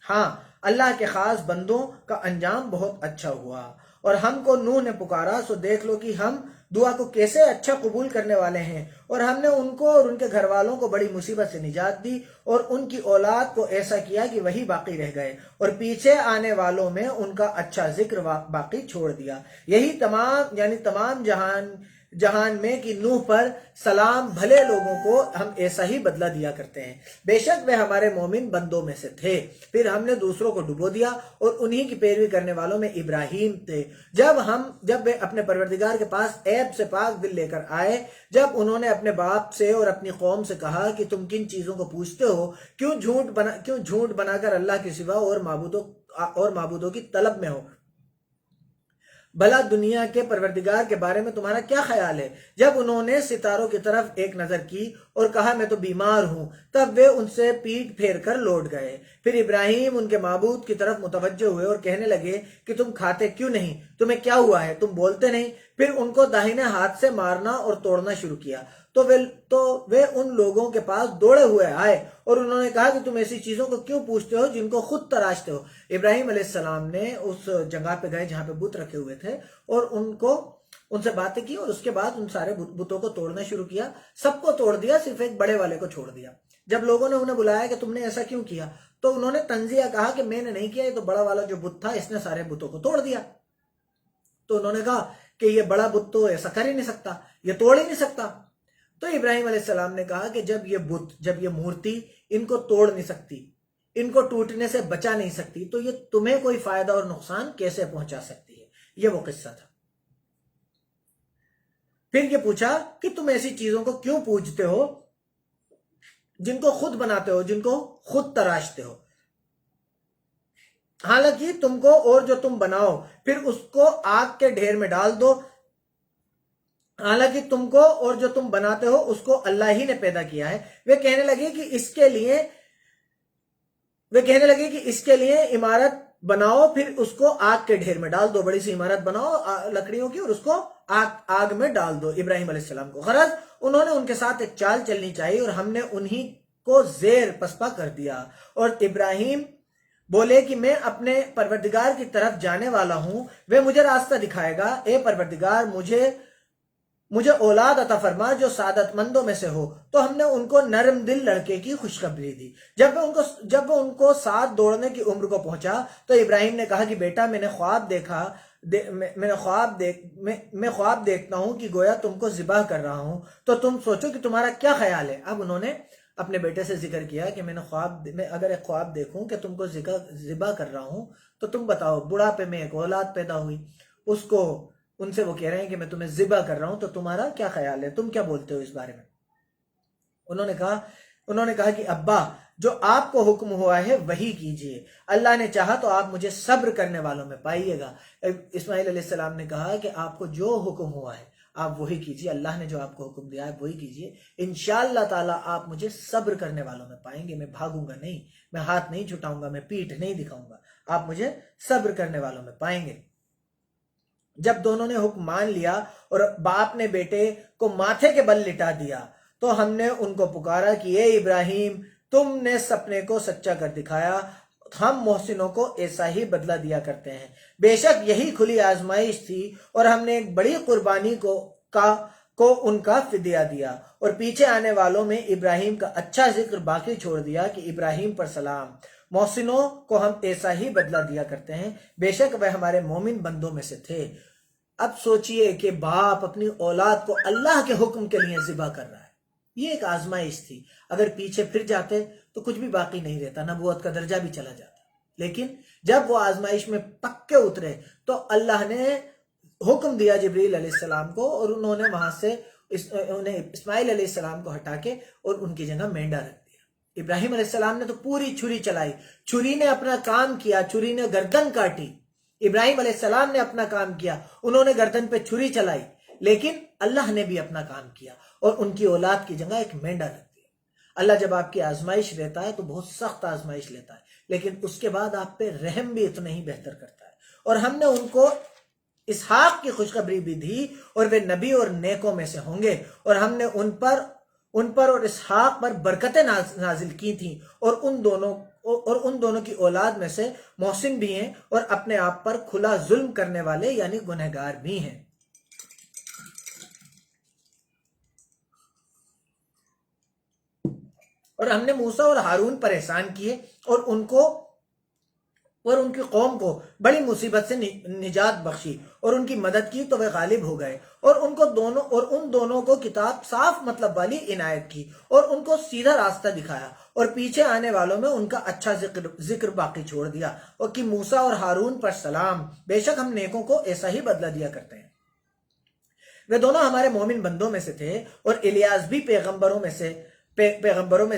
ہاں، اللہ کے خاص بندوں کا انجام بہت اچھا ہوا۔ اور ہم کو نوح نے پکارا، سو دیکھ لو کہ ہم دعا کو کیسے اچھا قبول کرنے والے ہیں، اور ہم نے ان کو اور ان کے گھر والوں کو بڑی مصیبت سے نجات دی، اور ان کی اولاد کو ایسا کیا کہ وہی باقی رہ گئے، اور پیچھے آنے والوں میں ان کا اچھا ذکر باقی چھوڑ دیا۔ یہی تمام جہان میں کہ نوح پر سلام بھلے لوگوں کو ہم ایسا ہی بدلہ دیا کرتے ہیں، بے شک وہ ہمارے مومن بندوں میں سے تھے۔ پھر ہم نے دوسروں کو ڈبو دیا اور انہی کی پیروی کرنے والوں میں ابراہیم تھے، جب وہ اپنے پروردگار کے پاس عیب سے پاک دل لے کر آئے، جب انہوں نے اپنے باپ سے اور اپنی قوم سے کہا کہ تم کن چیزوں کو پوچھتے ہو، کیوں جھوٹ بنا کر اللہ کے سوا اور معبودوں کی طلب میں ہو؟ بھلا دنیا کے پروردگار کے بارے میں تمہارا کیا خیال ہے؟ جب انہوں نے ستاروں کی طرف ایک نظر کی اور کہا میں تو بیمار ہوں، تب وہ ان سے پیٹ پھیر کر لوٹ گئے۔ پھر ابراہیم ان کے معبود کی طرف متوجہ ہوئے اور کہنے لگے کہ تم کھاتے کیوں نہیں؟ تمہیں کیا ہوا ہے؟ تم بولتے نہیں؟ پھر ان کو داہنے ہاتھ سے مارنا اور توڑنا شروع کیا، تو وہ ان لوگوں کے پاس دوڑے ہوئے آئے اور انہوں نے کہا کہ تم ایسی چیزوں کو کیوں پوچھتے ہو جن کو خود تراشتے ہو؟ ابراہیم علیہ السلام نے اس جگہ پہ گئے جہاں پہ بت رکھے ہوئے تھے اور ان سے باتیں کی، اور اس کے بعد ان سارے بتوں کو توڑنا شروع کیا۔ سب کو توڑ دیا، صرف ایک بڑے والے کو چھوڑ دیا۔ جب لوگوں نے انہیں بلایا کہ تم نے ایسا کیوں کیا، تو انہوں نے تنزیہ کہا کہ میں نے نہیں کیا، یہ تو بڑا والا جو بت تھا اس نے سارے بتوں کو توڑ دیا۔ تو انہوں نے کہا کہ یہ بڑا بت تو ایسا کر ہی نہیں سکتا، یہ توڑ ہی نہیں سکتا۔ تو ابراہیم علیہ السلام نے کہا کہ جب یہ مورتی ان کو توڑ نہیں سکتی، ان کو ٹوٹنے سے بچا نہیں سکتی، تو یہ تمہیں کوئی فائدہ اور نقصان کیسے پہنچا سکتی ہے؟ یہ وہ قصہ تھا۔ پھر یہ پوچھا کہ تم ایسی چیزوں کو کیوں پوجتے ہو جن کو خود بناتے ہو، جن کو خود تراشتے ہو. حالانکہ تم کو اور جو تم بناؤ پھر اس کو آگ کے ڈھیر میں ڈال دو. حالانکہ تم کو اور جو تم بناتے ہو اس کو اللہ ہی نے پیدا کیا ہے. وہ کہنے لگے کہ اس کے لیے عمارت بناؤ، پھر اس کو آگ کے ڈھیر میں ڈال دو. بڑی سی عمارت بناؤ لکڑیوں کی اور اس کو آگ میں ڈال دو ابراہیم علیہ السلام کو. غرض انہوں نے ان کے ساتھ ایک چال چلنی چاہیے اور ہم نے انہی کو زیر پسپا کر دیا. اور ابراہیم بولے کہ میں اپنے پروردگار کی طرف جانے والا ہوں، وہ مجھے راستہ دکھائے گا. اے پروردگار مجھے اولاد عطا فرما جو سعادت مندوں میں سے ہو. تو ہم نے ان کو نرم دل لڑکے کی خوشخبری دی. جب وہ ان کو ساتھ دوڑنے کی عمر کو پہنچا تو ابراہیم نے کہا کہ بیٹا میں خواب دیکھتا ہوں کہ گویا تم کو ذبح کر رہا ہوں، تو تم سوچو کہ تمہارا کیا خیال ہے. اب انہوں نے اپنے بیٹے سے ذکر کیا کہ میں اگر ایک خواب دیکھوں کہ تم کو ذبح کر رہا ہوں تو تم بتاؤ. بڑھاپے میں ایک اولاد پیدا ہوئی، ان سے وہ کہہ رہے ہیں کہ میں تمہیں ذبح کر رہا ہوں، تو تمہارا کیا خیال ہے، تم کیا بولتے ہو اس بارے میں. انہوں نے کہا کہ ابا جو آپ کو حکم ہوا ہے وہی کیجئے، اللہ نے چاہا تو آپ مجھے صبر کرنے والوں میں پائیے گا. اسماعیل علیہ السلام نے کہا کہ آپ کو جو حکم ہوا ہے آپ وہی کیجئے، اللہ نے جو آپ کو حکم دیا ہے وہی کیجئے، انشاءاللہ تعالیٰ آپ مجھے صبر کرنے والوں میں پائیں گے. میں بھاگوں گا نہیں، میں ہاتھ نہیں چھٹاؤں گا، میں پیٹھ نہیں دکھاؤں گا، آپ مجھے صبر کرنے والوں میں پائیں گے. جب دونوں نے حکم مان لیا اور باپ نے بیٹے کو ماتھے کے بل لٹا دیا تو ہم نے ان کو پکارا کہ اے ابراہیم تم نے سپنے کو سچا کر دکھایا، ہم محسنوں کو ایسا ہی بدلہ دیا کرتے ہیں. بے شک یہی کھلی آزمائش تھی اور ہم نے ایک بڑی قربانی کو ان کا فدیہ دیا. اور پیچھے آنے والوں میں ابراہیم کا اچھا ذکر باقی چھوڑ دیا کہ ابراہیم پر سلام، محسنوں کو ہم ایسا ہی بدلہ دیا کرتے ہیں، بے شک وہ ہمارے مومن بندوں میں سے تھے. اب سوچئے کہ باپ اپنی اولاد کو اللہ کے حکم کے لیے ذبح کر رہا ہے. یہ ایک آزمائش تھی، اگر پیچھے پھر جاتے تو کچھ بھی باقی نہیں رہتا، نبوت کا درجہ بھی چلا جاتا. لیکن جب وہ آزمائش میں پکے اترے تو اللہ نے حکم دیا جبریل علیہ السلام کو، اور انہوں نے وہاں سے اسماعیل علیہ السلام کو ہٹا کے اور ان کی جگہ مینڈا رکھ دیا. ابراہیم علیہ السلام نے تو پوری چھری چلائی، چھری نے اپنا کام کیا، چھری نے گردن کاٹی. ابراہیم علیہ السلام نے اپنا کام کیا، انہوں نے گردن پہ چھری چلائی، لیکن اللہ نے بھی اپنا کام کیا اور ان کی اولاد کی جگہ ایک مینڈا رکھ دیا. اللہ جب آپ کی آزمائش لیتا ہے تو بہت سخت آزمائش لیتا ہے، لیکن اس کے بعد آپ پہ رحم بھی اتنا ہی بہتر کرتا ہے. اور ہم نے ان کو اسحاق کی خوشخبری بھی دی اور وہ نبی اور نیکوں میں سے ہوں گے، اور ہم نے ان پر اور اسحاق پر برکتیں نازل کی تھیں، اور ان دونوں کی اولاد میں سے محسن بھی ہیں اور اپنے آپ پر کھلا ظلم کرنے والے یعنی گنہگار بھی ہیں. اور ہم نے موسیٰ اور ہارون پر احسان کیے اور ان کی قوم کو بڑی مصیبت سے نجات بخشی اور ان کی مدد کی تو وہ غالب ہو گئے، اور ان دونوں کو کتاب صاف مطلب والی عنایت کی اور ان کو سیدھا راستہ دکھایا، اور پیچھے آنے والوں میں ان کا اچھا ذکر باقی چھوڑ دیا. اور کہ موسیٰ اور ہارون پر سلام، بے شک ہم نیکوں کو ایسا ہی بدلہ دیا کرتے ہیں. وہ دونوں ہمارے مومن بندوں میں سے تھے، اور الیاس بھی پیغمبروں میں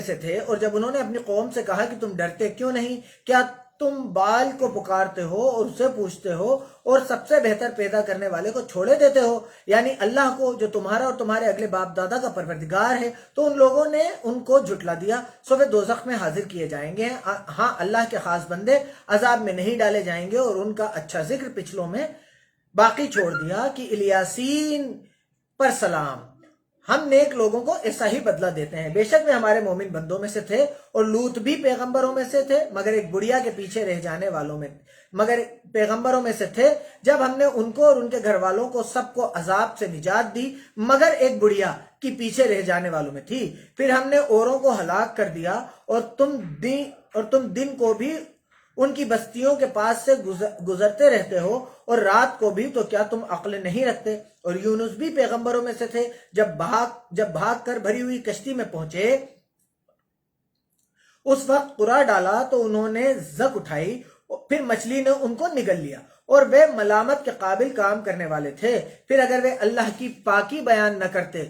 سے تھے. اور جب انہوں نے اپنی قوم سے کہا کہ تم ڈرتے کیوں نہیں، کیا تم بال کو پکارتے ہو اور اسے پوچھتے ہو اور سب سے بہتر پیدا کرنے والے کو چھوڑے دیتے ہو، یعنی اللہ کو جو تمہارا اور تمہارے اگلے باپ دادا کا پروردگار ہے. تو ان لوگوں نے ان کو جھٹلا دیا، سو وہ دوزخ میں حاضر کیے جائیں گے. ہاں اللہ کے خاص بندے عذاب میں نہیں ڈالے جائیں گے. اور ان کا اچھا ذکر پچھلوں میں باقی چھوڑ دیا کہ الیاسین پر سلام، ہم نیک لوگوں کو ایسا ہی بدلہ دیتے ہیں. بے شک وہ ہمارے مومن بندوں میں سے تھے، اور لوط بھی پیغمبروں میں سے تھے، مگر ایک بڑیا کے پیچھے رہ جانے والوں میں پیغمبروں میں سے تھے. جب ہم نے ان کو اور ان کے گھر والوں کو سب کو عذاب سے نجات دی، مگر ایک بڑیا کی پیچھے رہ جانے والوں میں تھی. پھر ہم نے اوروں کو ہلاک کر دیا، اور تم دن کو بھی ان کی بستیوں کے پاس سے گزرتے رہتے ہو اور رات کو بھی، تو کیا تم عقل نہیں رکھتے؟ اور یونس بھی پیغمبروں میں سے تھے. جب بھاگ کر بھری ہوئی کشتی میں پہنچے اس وقت قرا ڈالا تو انہوں نے زک اٹھائی، پھر مچھلی نے ان کو نگل لیا، اور وہ ملامت کے قابل کام کرنے والے تھے. پھر اگر وہ اللہ کی پاکی بیان نہ کرتے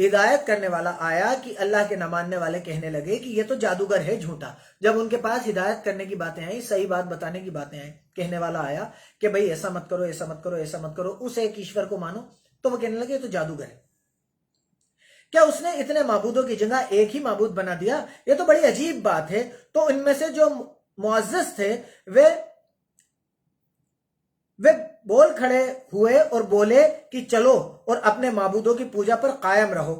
ہدایت کرنے والا آیا کہ اللہ کے نہ ماننے والے کہنے لگے کہ یہ تو جادوگر ہے جھوٹا. جب ان کے پاس ہدایت کرنے کی باتیں آئیں، صحیح بات بتانے کی باتیں آئیں، کہنے والا آیا کہ بھئی ایسا مت کرو، ایسا مت کرو، ایسا مت کرو، اس ایک ایشور کو مانو، تو وہ کہنے لگے یہ تو جادوگر ہے. کیا اس نے اتنے معبودوں کی جگہ ایک ہی معبود بنا دیا؟ یہ تو بڑی عجیب بات ہے. تو ان میں سے جو معزز تھے وہ بول کھڑے ہوئے اور بولے کہ چلو اور اپنے معبودوں کی پوجا پر قائم رہو.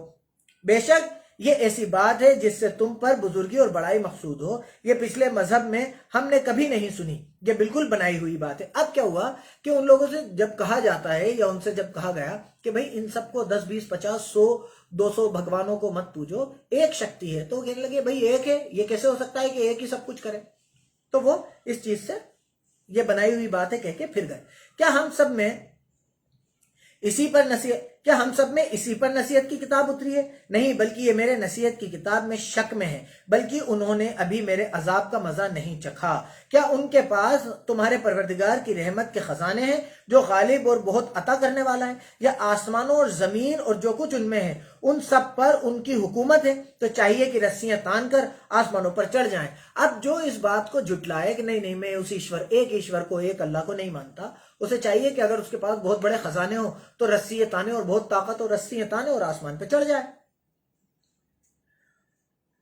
بے شک یہ ایسی بات ہے جس سے تم پر بزرگی اور بڑائی مقصود ہو. یہ پچھلے مذہب میں ہم نے کبھی نہیں سنی. یہ بالکل بنائی ہوئی بات ہے. اب کیا ہوا کہ ان لوگوں سے جب کہا جاتا ہے یا ان سے جب کہا گیا کہ بھئی ان سب کو 10 20 50 100 200 بھگوانوں کو مت پوجو، ایک شکتی ہے، تو وہ کہنے لگے بھئی ایک ہے، یہ کیسے ہو سکتا ہے کہ ایک ہی سب کچھ کرے؟ تو وہ اس چیز سے یہ بنائی ہوئی بات ہے کہہ کے پھر گئے. کیا ہم سب میں اسی پر نصیحت کی کتاب اتری ہے؟ نہیں، بلکہ یہ میرے نصیحت کی کتاب میں شک میں ہے، بلکہ انہوں نے ابھی میرے عذاب کا مزہ نہیں چکھا. کیا ان کے پاس تمہارے پروردگار کی رحمت کے خزانے ہیں جو غالب اور بہت عطا کرنے والا ہے؟ یا آسمانوں اور زمین اور جو کچھ ان میں ہے ان سب پر ان کی حکومت ہے؟ تو چاہیے کہ رسیاں تان کر آسمانوں پر چڑھ جائیں. اب جو اس بات کو جھٹلائے کہ نہیں میں اس ایشور کو، ایک اللہ کو نہیں مانتا، اسے چاہیے کہ اگر اس کے پاس بہت بڑے خزانے ہوں تو رسی تانے اور بہت طاقت اور رسی تانے اور آسمان پہ چڑھ جائے،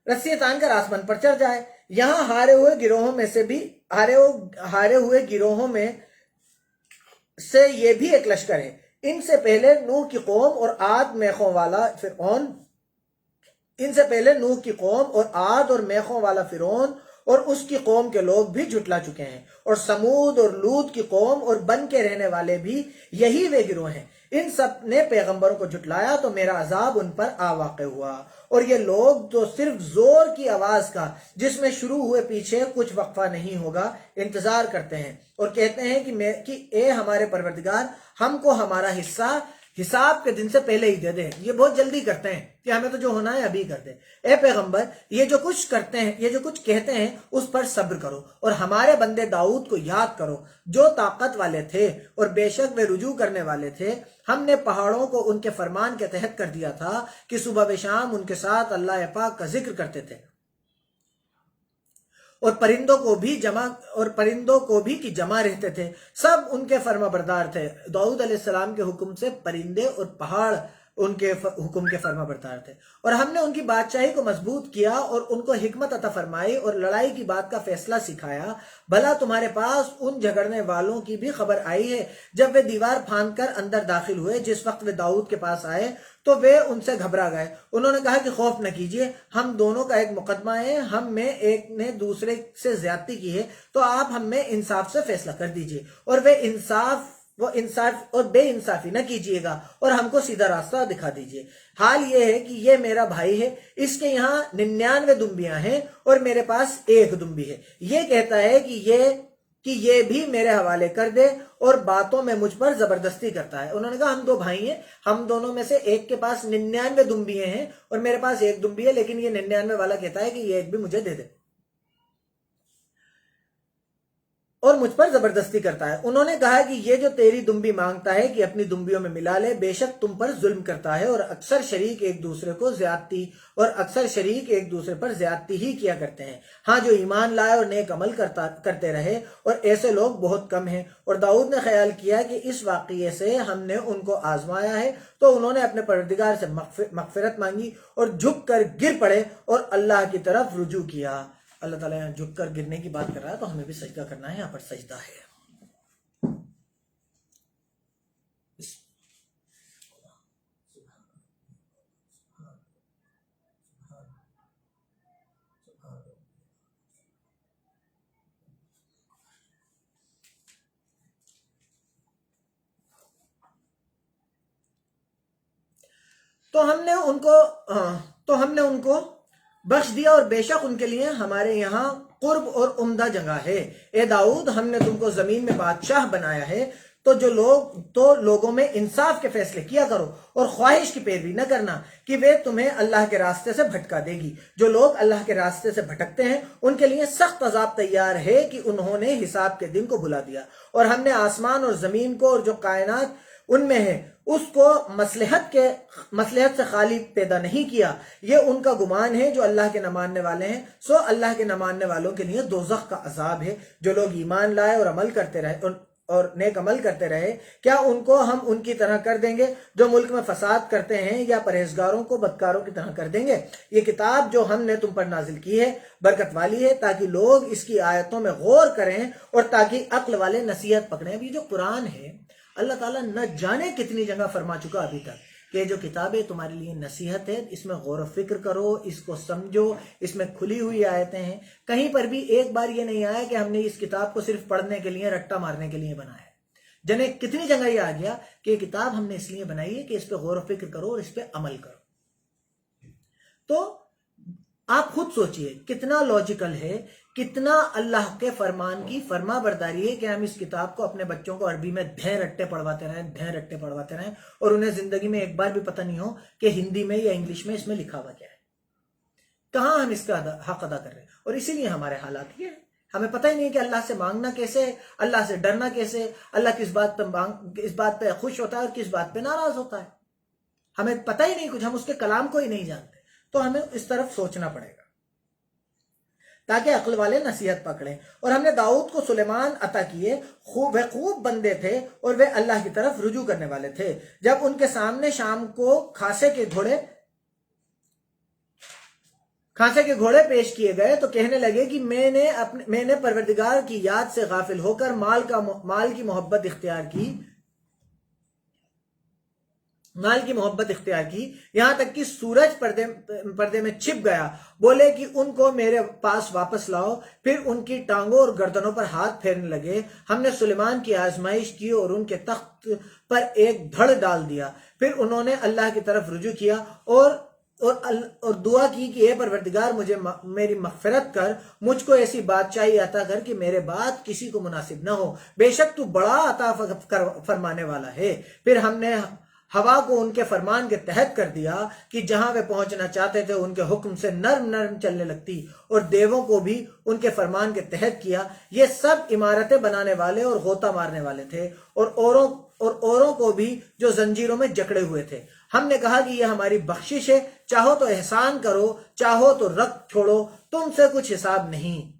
رسی تان کر آسمان پر چڑھ جائے. یہاں ہارے ہوئے گروہوں میں سے یہ بھی ایک لشکر ہے. ان سے پہلے نوح کی قوم اور عاد میخوں والا فرعون اور اس کی قوم کے لوگ بھی جھٹلا چکے ہیں، اور سمود اور لوط کی قوم اور بن کے رہنے والے بھی یہی وہ گروہ ہیں. ان سب نے پیغمبروں کو جھٹلایا تو میرا عذاب ان پر آ واقع ہوا. اور یہ لوگ تو صرف زور کی آواز کا، جس میں شروع ہوئے پیچھے کچھ وقفہ نہیں ہوگا، انتظار کرتے ہیں اور کہتے ہیں کہ اے ہمارے پروردگار، ہم کو ہمارا حصہ حساب کے دن سے پہلے ہی دے دے. یہ بہت جلدی کرتے ہیں کہ ہمیں تو جو ہونا ہے ابھی کر دے. اے پیغمبر، یہ جو کچھ کہتے ہیں اس پر صبر کرو اور ہمارے بندے داؤد کو یاد کرو جو طاقت والے تھے اور بے شک وہ رجوع کرنے والے تھے. ہم نے پہاڑوں کو ان کے فرمان کے تحت کر دیا تھا کہ صبح و شام ان کے ساتھ اللہ پاک کا ذکر کرتے تھے، اور پرندوں کو بھی کہ جمع رہتے تھے، سب ان کے فرما بردار تھے. داؤد علیہ السلام کے حکم سے پرندے اور پہاڑ ان کے حکم کے فرما بردار تھے. اور ہم نے ان کی بادشاہی کو مضبوط کیا اور ان کو حکمت عطا فرمائی اور لڑائی کی بات کا فیصلہ سکھایا. بھلا تمہارے پاس ان جھگڑنے والوں کی بھی خبر آئی ہے جب وہ دیوار پھاند کر اندر داخل ہوئے؟ جس وقت وہ داؤد کے پاس آئے تو وہ ان سے گھبرا گئے. انہوں نے کہا کہ خوف نہ کیجیے، ہم دونوں کا ایک مقدمہ ہے، ہم میں ایک نے دوسرے سے زیادتی کی ہے، تو آپ ہم میں انصاف سے فیصلہ کر دیجیے اور بے انصافی نہ کیجیے گا اور ہم کو سیدھا راستہ دکھا دیجیے. حال یہ ہے کہ یہ میرا بھائی ہے، اس کے یہاں 99 دمبیاں ہیں اور میرے پاس ایک دمبی ہے. یہ کہتا ہے کہ یہ بھی میرے حوالے کر دے اور باتوں میں مجھ پر زبردستی کرتا ہے. انہوں نے کہا ہم 2 بھائی ہیں، ہم دونوں میں سے ایک کے پاس 99 دمبیاں ہیں اور میرے پاس ایک دمبی ہے، لیکن یہ 99 والا کہتا ہے کہ یہ ایک بھی مجھے دے دے اور مجھ پر زبردستی کرتا ہے. انہوں نے کہا کہ یہ جو تیری دمبی مانگتا ہے کہ اپنی دمبیوں میں ملا لے، بے شک تم پر ظلم کرتا ہے اور اکثر شریک ایک دوسرے پر زیادتی ہی کیا کرتے ہیں. ہاں، جو ایمان لائے اور نیک عمل کرتے رہے، اور ایسے لوگ بہت کم ہیں. اور داؤد نے خیال کیا کہ اس واقعے سے ہم نے ان کو آزمایا ہے، تو انہوں نے اپنے پروردگار سے مغفرت مانگی اور جھک کر گر پڑے اور اللہ کی طرف رجوع کیا. اللہ تعالیٰ یہاں جھک کر گرنے کی بات کر رہا ہے تو ہمیں بھی سجدہ کرنا ہے. یہاں پر سجدہ ہے. تو ہم نے ان کو بخش دیا اور بے شک ان کے لیے ہمارے یہاں قرب اور عمدہ جگہ ہے. اے داؤد، ہم نے تم کو زمین میں بادشاہ بنایا ہے، تو لوگوں میں انصاف کے فیصلے کیا کرو اور خواہش کی پیروی نہ کرنا کہ وہ تمہیں اللہ کے راستے سے بھٹکا دے گی. جو لوگ اللہ کے راستے سے بھٹکتے ہیں ان کے لیے سخت عذاب تیار ہے کہ انہوں نے حساب کے دن کو بھلا دیا. اور ہم نے آسمان اور زمین کو اور جو کائنات ان میں ہے اس کو مصلحت سے خالی پیدا نہیں کیا، یہ ان کا گمان ہے جو اللہ کے نہ ماننے والے ہیں، سو اللہ کے نہ ماننے والوں کے لیے دوزخ کا عذاب ہے۔ جو لوگ ایمان لائے اور عمل کرتے رہے اور نیک عمل کرتے رہے، کیا ان کو ہم ان کی طرح کر دیں گے جو ملک میں فساد کرتے ہیں، یا پرہیزگاروں کو بدکاروں کی طرح کر دیں گے؟ یہ کتاب جو ہم نے تم پر نازل کی ہے برکت والی ہے، تاکہ لوگ اس کی آیتوں میں غور کریں اور تاکہ عقل والے نصیحت پکڑیں۔ اب یہ جو قرآن ہے، اللہ تعالیٰ نہ جانے کتنی جگہ فرما چکا ابھی تک کہ جو کتابیں تمہارے لیے نصیحت ہے، اس میں غور و فکر کرو، اس کو سمجھو، اس میں کھلی ہوئی آیتیں ہیں۔ کہیں پر بھی ایک بار یہ نہیں آیا کہ ہم نے اس کتاب کو صرف پڑھنے کے لیے، رٹا مارنے کے لیے بنایا ہے۔ جنہیں کتنی جگہ یہ آ گیا کہ یہ کتاب ہم نے اس لیے بنائی ہے کہ اس پہ غور و فکر کرو اور اس پہ عمل کرو۔ تو آپ خود سوچئے کتنا لاجیکل ہے، کتنا اللہ کے فرمان کی فرما برداری ہے کہ ہم اس کتاب کو اپنے بچوں کو عربی میں دھیں رٹے پڑھواتے رہیں اور انہیں زندگی میں ایک بار بھی پتہ نہیں ہو کہ ہندی میں یا انگلش میں اس میں لکھا ہوا کیا ہے۔ کہاں ہم اس کا حق ادا کر رہے ہیں؟ اور اسی لیے ہمارے حالات یہ ہیں، ہمیں پتہ ہی نہیں کہ اللہ سے مانگنا کیسے، اللہ سے ڈرنا کیسے، اللہ کس بات پہ خوش ہوتا ہے اور کس بات پہ ناراض ہوتا ہے۔ ہمیں پتہ ہی نہیں کچھ، ہم اس کے کلام کو ہی نہیں جانتے۔ تو ہمیں اس طرف سوچنا پڑے گا تاکہ عقل والے نصیحت پکڑیں۔ اور ہم نے داؤد کو سلیمان عطا کیے، وہ خوب بندے تھے اور وہ اللہ کی طرف رجوع کرنے والے تھے۔ جب ان کے سامنے شام کو کھانسے کے گھوڑے پیش کیے گئے تو کہنے لگے کہ میں نے پروردگار کی یاد سے غافل ہو کر مال کی محبت اختیار کی، یہاں تک کہ سورج پردے میں چھپ گیا۔ بولے کہ ان کو میرے پاس واپس لاؤ، پھر ان کی ٹانگوں اور گردنوں پر ہاتھ پھیرنے لگے۔ ہم نے سلیمان کی آزمائش کی اور ان کے تخت پر ایک دھڑ ڈال دیا۔ پھر انہوں نے اللہ کی طرف رجوع کیا اور دعا کی کہ اے پروردگار مجھے میری مغفرت کر، مجھ کو ایسی بادشاہی عطا کر کہ میرے بعد کسی کو مناسب نہ ہو، بے شک تو بڑا عطا فرمانے والا ہے۔ پھر ہم نے ہوا کو ان کے فرمان کے تحت کر دیا کہ جہاں وہ پہنچنا چاہتے تھے ان کے حکم سے نرم چلنے لگتی، اور دیووں کو بھی ان کے فرمان کے تحت کیا۔ یہ سب عمارتیں بنانے والے اور غوطہ مارنے والے تھے، اور اوروں کو بھی جو زنجیروں میں جکڑے ہوئے تھے۔ ہم نے کہا کہ یہ ہماری بخشش ہے، چاہو تو احسان کرو، چاہو تو رق چھوڑو، تم سے کچھ حساب نہیں،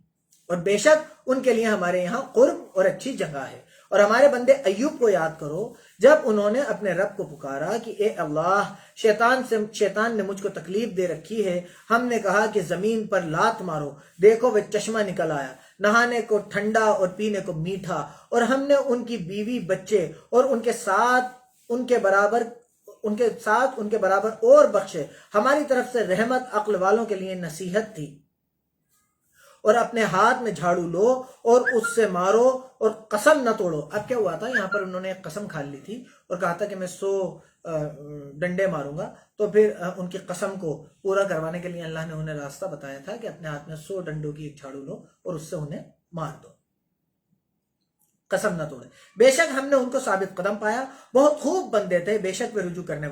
اور بے شک ان کے لیے ہمارے یہاں قرب اور اچھی جگہ ہے۔ اور ہمارے بندے ایوب کو یاد کرو، جب انہوں نے اپنے رب کو پکارا کہ اے اللہ، شیطان نے مجھ کو تکلیف دے رکھی ہے، ہم نے کہا کہ زمین پر لات مارو، دیکھو وہ چشمہ نکل آیا، نہانے کو ٹھنڈا اور پینے کو میٹھا، اور ہم نے ان کی بیوی بچے اور ان کے ساتھ ان کے برابر اور بخشے۔ ہماری طرف سے رحمت عقل والوں کے لیے نصیحت تھی۔ اور اپنے ہاتھ میں جھاڑو لو اور اس سے مارو اور قسم نہ توڑو۔ اب کیا ہوا تھا، یہاں پر انہوں نے ایک قسم کھا لی تھی اور کہا تھا کہ میں 100 ڈنڈے ماروں گا، تو پھر ان کی قسم کو پورا کروانے کے لیے اللہ نے انہیں راستہ بتایا تھا کہ اپنے ہاتھ میں 100 ڈنڈوں کی ایک جھاڑو لو اور اس سے انہیں مار دو، قسم نہ توڑے۔ بے شک ہم نے ان کو ثابت قدم پایا، بہت خوب بندے تھے، بے شک وہ رجوع کرنے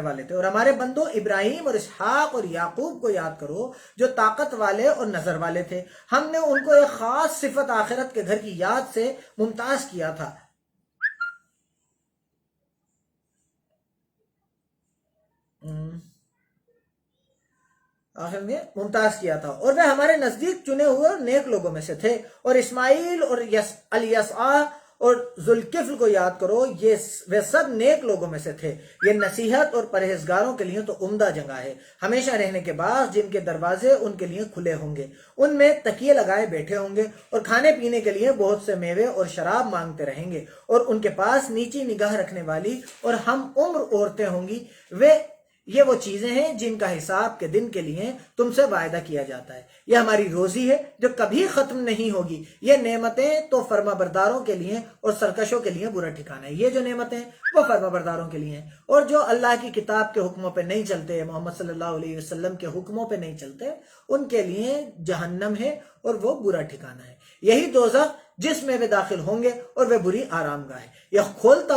والے تھے۔ اور ہمارے بندوں ابراہیم اور اسحاق اور یعقوب کو یاد کرو جو طاقت والے اور نظر والے تھے۔ ہم نے ان کو ایک خاص صفت آخرت کے گھر کی یاد سے ممتاز کیا تھا۔ اور وہ ہمارے نزدیک چنے ہوئے اور نیک لوگوں میں سے تھے۔ اور اسماعیل اور الیسع اور ذوالکفل کو یاد کرو، وہ سب نیک لوگوں میں سے تھے۔ یہ نصیحت اور پرہیزگاروں کے لیے تو عمدہ جگہ ہے، ہمیشہ رہنے کے باغ جن کے دروازے ان کے لیے کھلے ہوں گے، ان میں تکیے لگائے بیٹھے ہوں گے، اور کھانے پینے کے لیے بہت سے میوے اور شراب مانگتے رہیں گے، اور ان کے پاس نیچی نگاہ رکھنے والی اور ہم عمر عورتیں ہوں گی۔ یہ وہ چیزیں ہیں جن کا حساب کے دن کے لیے تم سے وعدہ کیا جاتا ہے، یہ ہماری روزی ہے جو کبھی ختم نہیں ہوگی۔ یہ نعمتیں تو فرما برداروں کے لیے اور سرکشوں کے لیے برا ٹھکانہ ہے۔ یہ جو نعمتیں وہ فرما برداروں کے لیے ہیں، اور جو اللہ کی کتاب کے حکموں پہ نہیں چلتے، محمد صلی اللہ علیہ وسلم کے حکموں پہ نہیں چلتے، ان کے لیے جہنم ہے اور وہ برا ٹھکانہ ہے۔ یہی دوزخ جس میں وہ داخل ہوں گے اور وہ بری آرام گاہ ہے۔ یہ کھولتا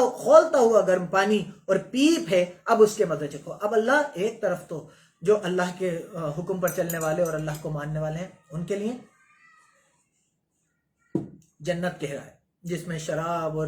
ہوا گرم پانی اور پیپ ہے، اب اس کے مزے چکھو۔ اب اللہ ایک طرف تو جو اللہ کے حکم پر چلنے والے اور اللہ کو ماننے والے ہیں ان کے لیے جنت کہہ رہا ہے، جس میں شراب اور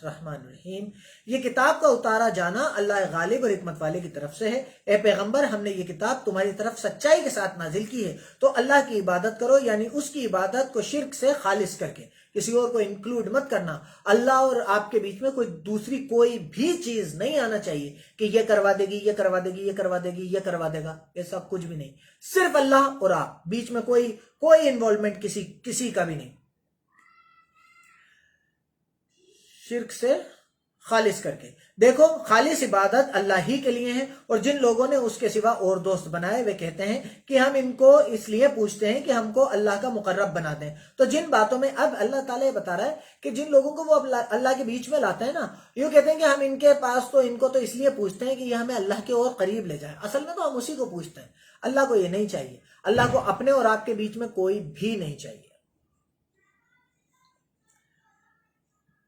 الرحمن الرحیم۔ یہ کتاب کا اتارا جانا اللہ غالب اور حکمت والے کی طرف سے ہے۔ اے پیغمبر، ہم نے یہ کتاب تمہاری طرف سچائی کے ساتھ نازل کی ہے، تو اللہ کی عبادت کرو، یعنی اس کی عبادت کو شرک سے خالص کر کے، کسی اور کو انکلوڈ مت کرنا۔ اللہ اور آپ کے بیچ میں کوئی دوسری کوئی بھی چیز نہیں آنا چاہیے کہ یہ کروا دے گی، یہ کروا دے گی، یہ کروا دے گی، یہ کروا دے گا، ایسا کچھ بھی نہیں۔ صرف اللہ اور آپ، بیچ میں کوئی انوالومنٹ کسی کا بھی نہیں، شرک سے خالص کر کے۔ دیکھو، خالص عبادت اللہ ہی کے لیے ہے، اور جن لوگوں نے اس کے سوا اور دوست بنائے وہ کہتے ہیں کہ ہم ان کو اس لیے پوچھتے ہیں کہ ہم کو اللہ کا مقرب بنا دیں۔ تو جن باتوں میں اب اللہ تعالیٰ یہ بتا رہا ہے کہ جن لوگوں کو وہ اللہ کے بیچ میں لاتے ہیں نا، یوں کہتے ہیں کہ ہم ان کے پاس تو ان کو تو اس لیے پوچھتے ہیں کہ یہ ہمیں اللہ کے اور قریب لے جائے۔ اصل میں تو ہم اسی کو پوچھتے ہیں، اللہ کو یہ نہیں چاہیے۔ اللہ کو اپنے اور آپ کے بیچ میں کوئی بھی نہیں چاہیے،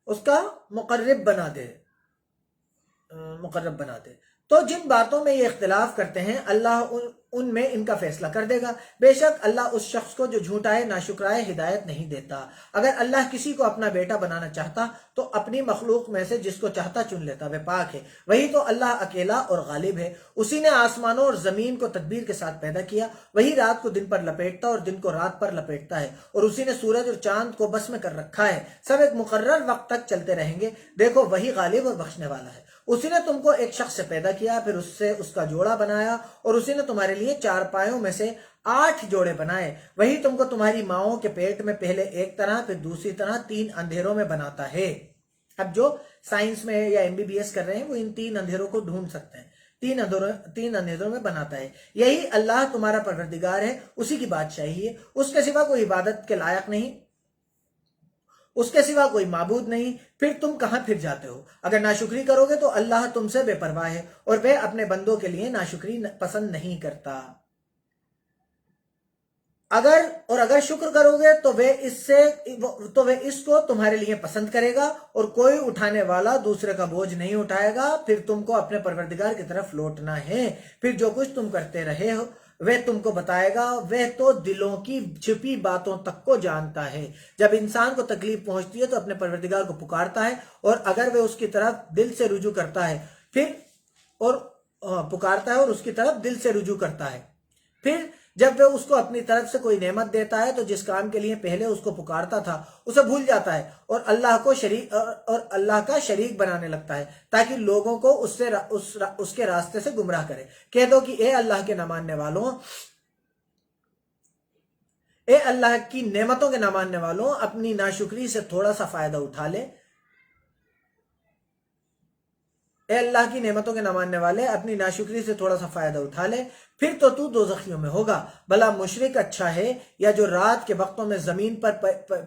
اس کا مقرب بنا دے۔ تو جن باتوں میں یہ اختلاف کرتے ہیں اللہ ان میں ان کا فیصلہ کر دے گا۔ بے شک اللہ اس شخص کو جو جھوٹائے ناشکرائے ہدایت نہیں دیتا۔ اگر اللہ کسی کو اپنا بیٹا بنانا چاہتا تو اپنی مخلوق میں سے جس کو چاہتا چن لیتا، وہ پاک ہے۔ وہی تو اللہ اکیلا اور غالب ہے۔ اسی نے آسمانوں اور زمین کو تدبیر کے ساتھ پیدا کیا، وہی رات کو دن پر لپیٹتا اور دن کو رات پر لپیٹتا ہے، اور اسی نے سورج اور چاند کو بس میں کر رکھا ہے، سب ایک مقرر وقت تک چلتے رہیں گے۔ دیکھو، وہی غالب اور بخشنے والا ہے۔ اسی نے تم کو ایک شخص سے پیدا کیا، پھر اس سے اس کا جوڑا بنایا، اور اسی نے تمہارے لیے 4 پایوں میں سے 8 جوڑے بنائے۔ وہی تم کو تمہاری ماؤں کے پیٹ میں پہلے ایک طرح پھر دوسری طرح 3 اندھیروں میں بناتا ہے۔ اب جو سائنس میں یا MBBS کر رہے ہیں وہ ان 3 اندھیروں کو ڈھونڈ سکتے ہیں۔ 3 اندھیروں میں بناتا ہے۔ یہی اللہ تمہارا پروردگار ہے، اسی کی بادشاہی ہے، اس کے سوا کوئی عبادت کے لائق نہیں، اس کے سوا کوئی معبود نہیں۔ پھر تم کہاں پھر جاتے ہو؟ اگر ناشکری کرو گے تو اللہ تم سے بے پرواہ ہے، اور وہ اپنے بندوں کے لیے ناشکری پسند نہیں کرتا۔ اگر شکر کرو گے تو وہ اس کو تمہارے لیے پسند کرے گا، اور کوئی اٹھانے والا دوسرے کا بوجھ نہیں اٹھائے گا۔ پھر تم کو اپنے پروردگار کی طرف لوٹنا ہے، پھر جو کچھ تم کرتے رہے ہو وہ تم کو بتائے گا۔ وہ تو دلوں کی چھپی باتوں تک کو جانتا ہے۔ جب انسان کو تکلیف پہنچتی ہے تو اپنے پروردگار کو پکارتا ہے، اور اگر وہ اس کی طرف دل سے رجوع کرتا ہے اور اس کی طرف دل سے رجوع کرتا ہے، پھر جب وہ اس کو اپنی طرف سے کوئی نعمت دیتا ہے تو جس کام کے لیے پہلے اس کو پکارتا تھا اسے بھول جاتا ہے، اور اللہ کا شریک بنانے لگتا ہے، تاکہ لوگوں کو اس کے راستے سے گمراہ کرے۔ کہہ دو کہ اے اللہ کے نہ ماننے والوں، اے اللہ کی نعمتوں کے نہ ماننے والوں، اپنی ناشکری سے تھوڑا سا فائدہ اٹھا لے۔ اے اللہ کی نعمتوں کے نہ ماننے والے، اپنی ناشکری سے تھوڑا سا فائدہ اٹھا لے، پھر تو دوزخیوں میں ہوگا۔ بھلا مشرک اچھا ہے یا جو رات کے وقتوں میں زمین پر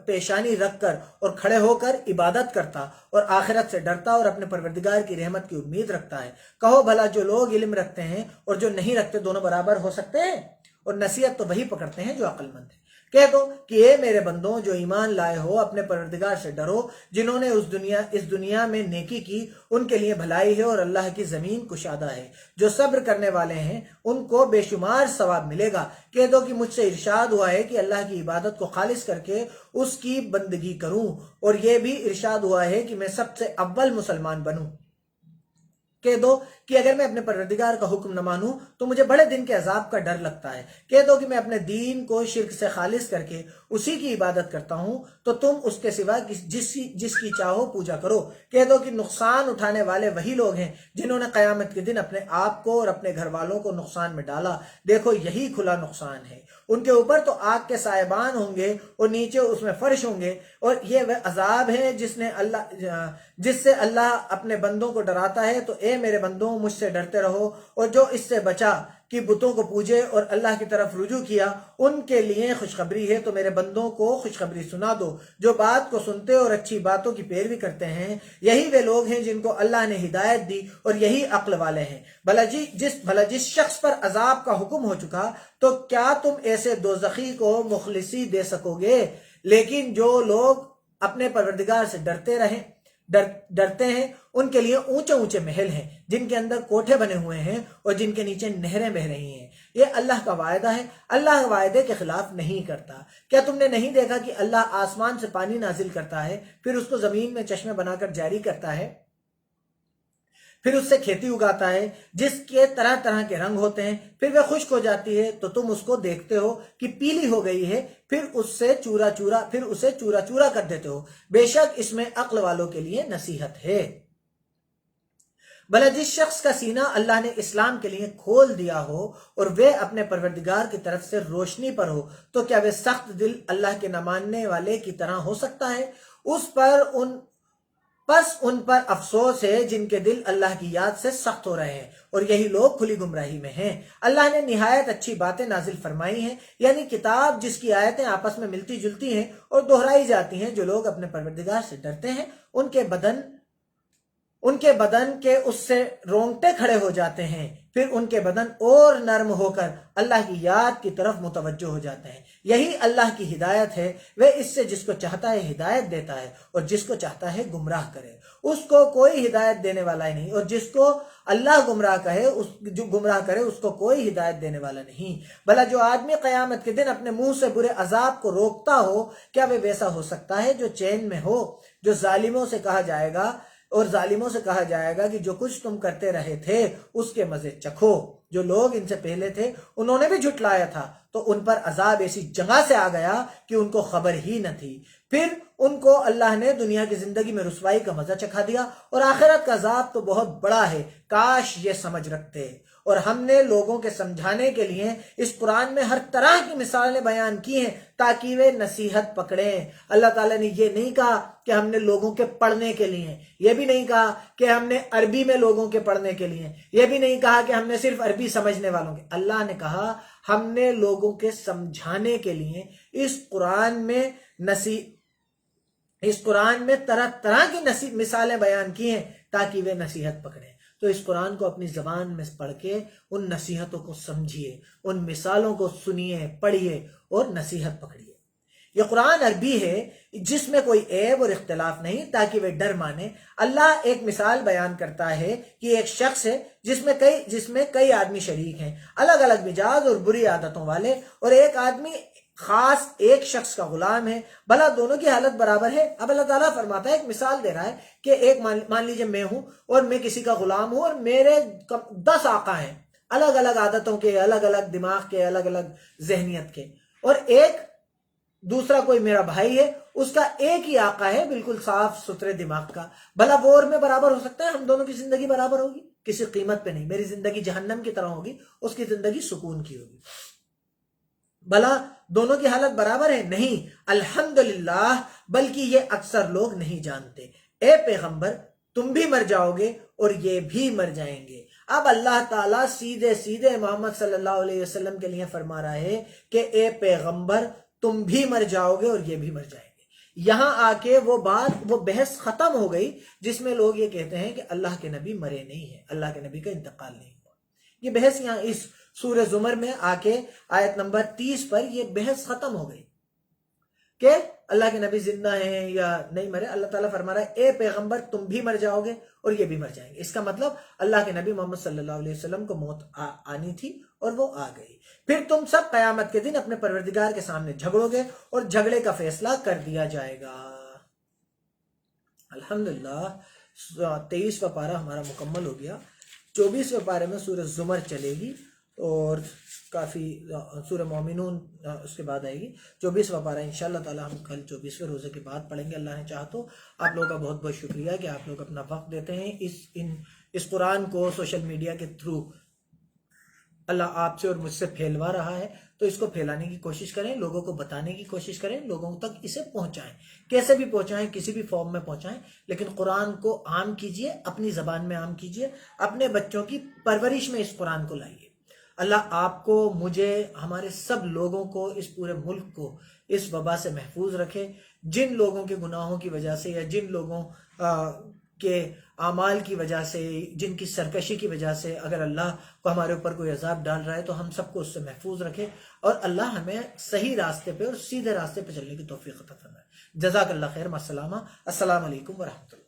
پیشانی رکھ کر اور کھڑے ہو کر عبادت کرتا اور آخرت سے ڈرتا اور اپنے پروردگار کی رحمت کی امید رکھتا ہے۔ کہو بھلا جو لوگ علم رکھتے ہیں اور جو نہیں رکھتے دونوں برابر ہو سکتے ہیں؟ اور نصیحت تو وہی پکڑتے ہیں جو عقل مند ہے۔ کہہ دو کہ اے میرے بندوں جو ایمان لائے ہو، اپنے پروردگار سے ڈرو۔ جنہوں نے اس دنیا میں نیکی کی ان کے لیے بھلائی ہے، اور اللہ کی زمین کشادہ ہے۔ جو صبر کرنے والے ہیں ان کو بے شمار ثواب ملے گا۔ کہہ دو کہ مجھ سے ارشاد ہوا ہے کہ اللہ کی عبادت کو خالص کر کے اس کی بندگی کروں، اور یہ بھی ارشاد ہوا ہے کہ میں سب سے اول مسلمان بنوں۔ کہہ دو کہ اگر میں اپنے پروردگار کا حکم نہ مانوں تو مجھے بڑے دن کے عذاب کا ڈر لگتا ہے۔ کہہ دو کہ میں اپنے دین کو شرک سے خالص کر کے اسی کی عبادت کرتا ہوں، تو تم اس کے سوا جس کی چاہو پوجا کرو۔ کہہ دو کہ نقصان اٹھانے والے وہی لوگ ہیں جنہوں نے قیامت کے دن اپنے آپ کو اور اپنے گھر والوں کو نقصان میں ڈالا۔ دیکھو یہی کھلا نقصان ہے۔ ان کے اوپر تو آگ کے سائبان ہوں گے اور نیچے اس میں فرش ہوں گے، اور یہ وہ عذاب ہے جس سے اللہ اپنے بندوں کو ڈراتا ہے۔ تو اے میرے بندوں، مجھ سے ڈرتے رہو، اور جو اس سے بچا کہ بتوں کو پوجے اور اللہ کی طرف رجوع کیا ان کے لیے خوشخبری ہے۔ تو میرے بندوں کو خوشخبری سنا دو جو بات کو سنتے اور اچھی باتوں کی پیروی کرتے ہیں۔ یہی وہ لوگ ہیں جن کو اللہ نے ہدایت دی، اور یہی عقل والے ہیں۔ بھلا جس شخص پر عذاب کا حکم ہو چکا تو کیا تم ایسے دوزخی کو مخلصی دے سکو گے؟ لیکن جو لوگ اپنے پروردگار سے ڈرتے رہیں ڈرتے ہیں ان کے لیے اونچے اونچے محل ہیں جن کے اندر کوٹھے بنے ہوئے ہیں اور جن کے نیچے نہریں بہ رہی ہیں. یہ اللہ کا وعدہ ہے. اللہ وعدے کے خلاف نہیں کرتا. کیا تم نے نہیں دیکھا کہ اللہ آسمان سے پانی نازل کرتا ہے پھر اس کو زمین میں چشمے بنا کر جاری کرتا ہے, پھر اس سے کھیتی اگاتا ہے جس کے طرح طرح کے رنگ ہوتے ہیں, پھر وہ خشک ہو جاتی ہے تو تم اس کو دیکھتے ہو کہ پیلی ہو گئی ہے, پھر اسے چورا چورا کر دیتے ہو. بے شک اس میں عقل والوں کے لیے نصیحت ہے. بھلا جس شخص کا سینہ اللہ نے اسلام کے لیے کھول دیا ہو اور وہ اپنے پروردگار کی طرف سے روشنی پر ہو تو کیا وہ سخت دل اللہ کے نہ ماننے والے کی طرح ہو سکتا ہے؟ پس ان پر افسوس ہے جن کے دل اللہ کی یاد سے سخت ہو رہے ہیں اور یہی لوگ کھلی گمراہی میں ہیں. اللہ نے نہایت اچھی باتیں نازل فرمائی ہیں, یعنی کتاب جس کی آیتیں آپس میں ملتی جلتی ہیں اور دہرائی جاتی ہیں. جو لوگ اپنے پروردگار سے ڈرتے ہیں ان کے بدن کے اس سے رونگٹے کھڑے ہو جاتے ہیں, پھر ان کے بدن اور نرم ہو کر اللہ کی یاد کی طرف متوجہ ہو جاتے ہیں. یہی اللہ کی ہدایت ہے, وہ اس سے جس کو چاہتا ہے ہدایت دیتا ہے اور جس کو چاہتا ہے گمراہ کرے. اس کو کوئی ہدایت دینے والا ہی نہیں, اور جس کو اللہ گمراہ کرے اس کو کوئی ہدایت دینے والا نہیں. بھلا جو آدمی قیامت کے دن اپنے منہ سے برے عذاب کو روکتا ہو کیا وہ ویسا ہو سکتا ہے جو چین میں ہو؟ جو ظالموں سے کہا جائے گا کہ جو کچھ تم کرتے رہے تھے اس کے مزے چکھو. جو لوگ ان سے پہلے تھے انہوں نے بھی جھٹلایا تھا تو ان پر عذاب ایسی جگہ سے آ گیا کہ ان کو خبر ہی نہ تھی. پھر ان کو اللہ نے دنیا کی زندگی میں رسوائی کا مزہ چکھا دیا اور آخرت کا عذاب تو بہت بڑا ہے. کاش یہ سمجھ رکھتے. اور ہم نے لوگوں کے سمجھانے کے لیے اس قرآن میں ہر طرح کی مثالیں بیان کی ہیں تاکہ وہ نصیحت پکڑیں. اللہ تعالیٰ نے یہ نہیں کہا کہ ہم نے لوگوں کے پڑھنے کے لیے, یہ بھی نہیں کہا کہ ہم نے عربی میں لوگوں کے پڑھنے کے لیے, یہ بھی نہیں کہا کہ ہم نے صرف عربی سمجھنے والوں کے. اللہ نے کہا ہم نے لوگوں کے سمجھانے کے لیے اس قرآن میں طرح طرح کی مثالیں بیان کی ہیں تاکہ وہ نصیحت پکڑیں. تو اس قرآن کو اپنی زبان میں پڑھ کے ان نصیحتوں کو سمجھیے, ان مثالوں کو سنیے, پڑھیے اور نصیحت پکڑیے. یہ قرآن عربی ہے جس میں کوئی عیب اور اختلاف نہیں تاکہ وہ ڈر مانے. اللہ ایک مثال بیان کرتا ہے کہ ایک شخص ہے جس میں کئی آدمی شریک ہیں, الگ الگ مزاج اور بری عادتوں والے, اور ایک آدمی خاص ایک شخص کا غلام ہے. بھلا دونوں کی حالت برابر ہے؟ اب اللہ تعالیٰ فرماتا ہے, ایک مثال دے رہا ہے کہ ایک مان لیجئے میں ہوں اور میں کسی کا غلام ہوں اور میرے 10 آقا ہیں, الگ الگ عادتوں کے, الگ الگ دماغ کے, الگ الگ ذہنیت کے, اور ایک دوسرا کوئی میرا بھائی ہے, اس کا ایک ہی آقا ہے بالکل صاف ستھرے دماغ کا. بھلا وہ اور میں برابر ہو سکتا ہے؟ ہم دونوں کی زندگی برابر ہوگی؟ کسی قیمت پہ نہیں. میری زندگی جہنم کی طرح ہوگی, اس کی زندگی سکون کی ہوگی. بھلا دونوں کی حالت برابر ہے؟ نہیں. الحمدللہ, بلکہ یہ اکثر لوگ نہیں جانتے. اے پیغمبر تم بھی مر جاؤ گے اور یہ بھی مر جائیں گے. اب اللہ تعالیٰ سیدھے محمد صلی اللہ علیہ وسلم کے لیے فرما رہا ہے کہ اے پیغمبر تم بھی مر جاؤ گے اور یہ بھی مر جائیں گے. یہاں آ کے وہ بحث ختم ہو گئی جس میں لوگ یہ کہتے ہیں کہ اللہ کے نبی مرے نہیں ہیں, اللہ کے نبی کا انتقال نہیں ہوا. یہ بحث یہاں اس سورہ زمر میں آ کے آیت نمبر 30 پر یہ بحث ختم ہو گئی کہ اللہ کے نبی زندہ ہیں یا نہیں مرے. اللہ تعالیٰ فرما رہا ہے اے پیغمبر تم بھی مر جاؤ گے اور یہ بھی مر جائیں گے. اس کا مطلب اللہ کے نبی محمد صلی اللہ علیہ وسلم کو موت آنی تھی اور وہ آ گئی. پھر تم سب قیامت کے دن اپنے پروردگار کے سامنے جھگڑو گے اور جھگڑے کا فیصلہ کر دیا جائے گا. الحمدللہ 23واں پارہ ہمارا مکمل ہو گیا. 24ویں پارے میں سورہ زمر چلے گی اور کافی سورہ مومنون اس کے بعد آئے گی. 24واں پارہ انشاءاللہ تعالی ہم کل 24ویں روزے کے بعد پڑھیں گے اللہ نے چاہا تو. آپ لوگوں کا بہت بہت شکریہ کہ آپ لوگ اپنا وقت دیتے ہیں. اس قرآن کو سوشل میڈیا کے تھرو اللہ آپ سے اور مجھ سے پھیلوا رہا ہے, تو اس کو پھیلانے کی کوشش کریں, لوگوں کو بتانے کی کوشش کریں, لوگوں تک اسے پہنچائیں, کیسے بھی پہنچائیں, کسی بھی فارم میں پہنچائیں, لیکن قرآن کو عام کیجئے, اپنی زبان میں عام کیجئے, اپنے بچوں کی پرورش میں اس قرآن کو لائیے. اللہ آپ کو, مجھے, ہمارے سب لوگوں کو, اس پورے ملک کو اس وبا سے محفوظ رکھے. جن لوگوں کے گناہوں کی وجہ سے یا جن لوگوں کے اعمال کی وجہ سے, جن کی سرکشی کی وجہ سے اگر اللہ کو ہمارے اوپر کوئی عذاب ڈال رہا ہے تو ہم سب کو اس سے محفوظ رکھے, اور اللہ ہمیں صحیح راستے پہ اور سیدھے راستے پہ چلنے کی توفیق عطا فرمائے. جزاک اللہ خیر. السلام علیکم ورحمۃ اللہ.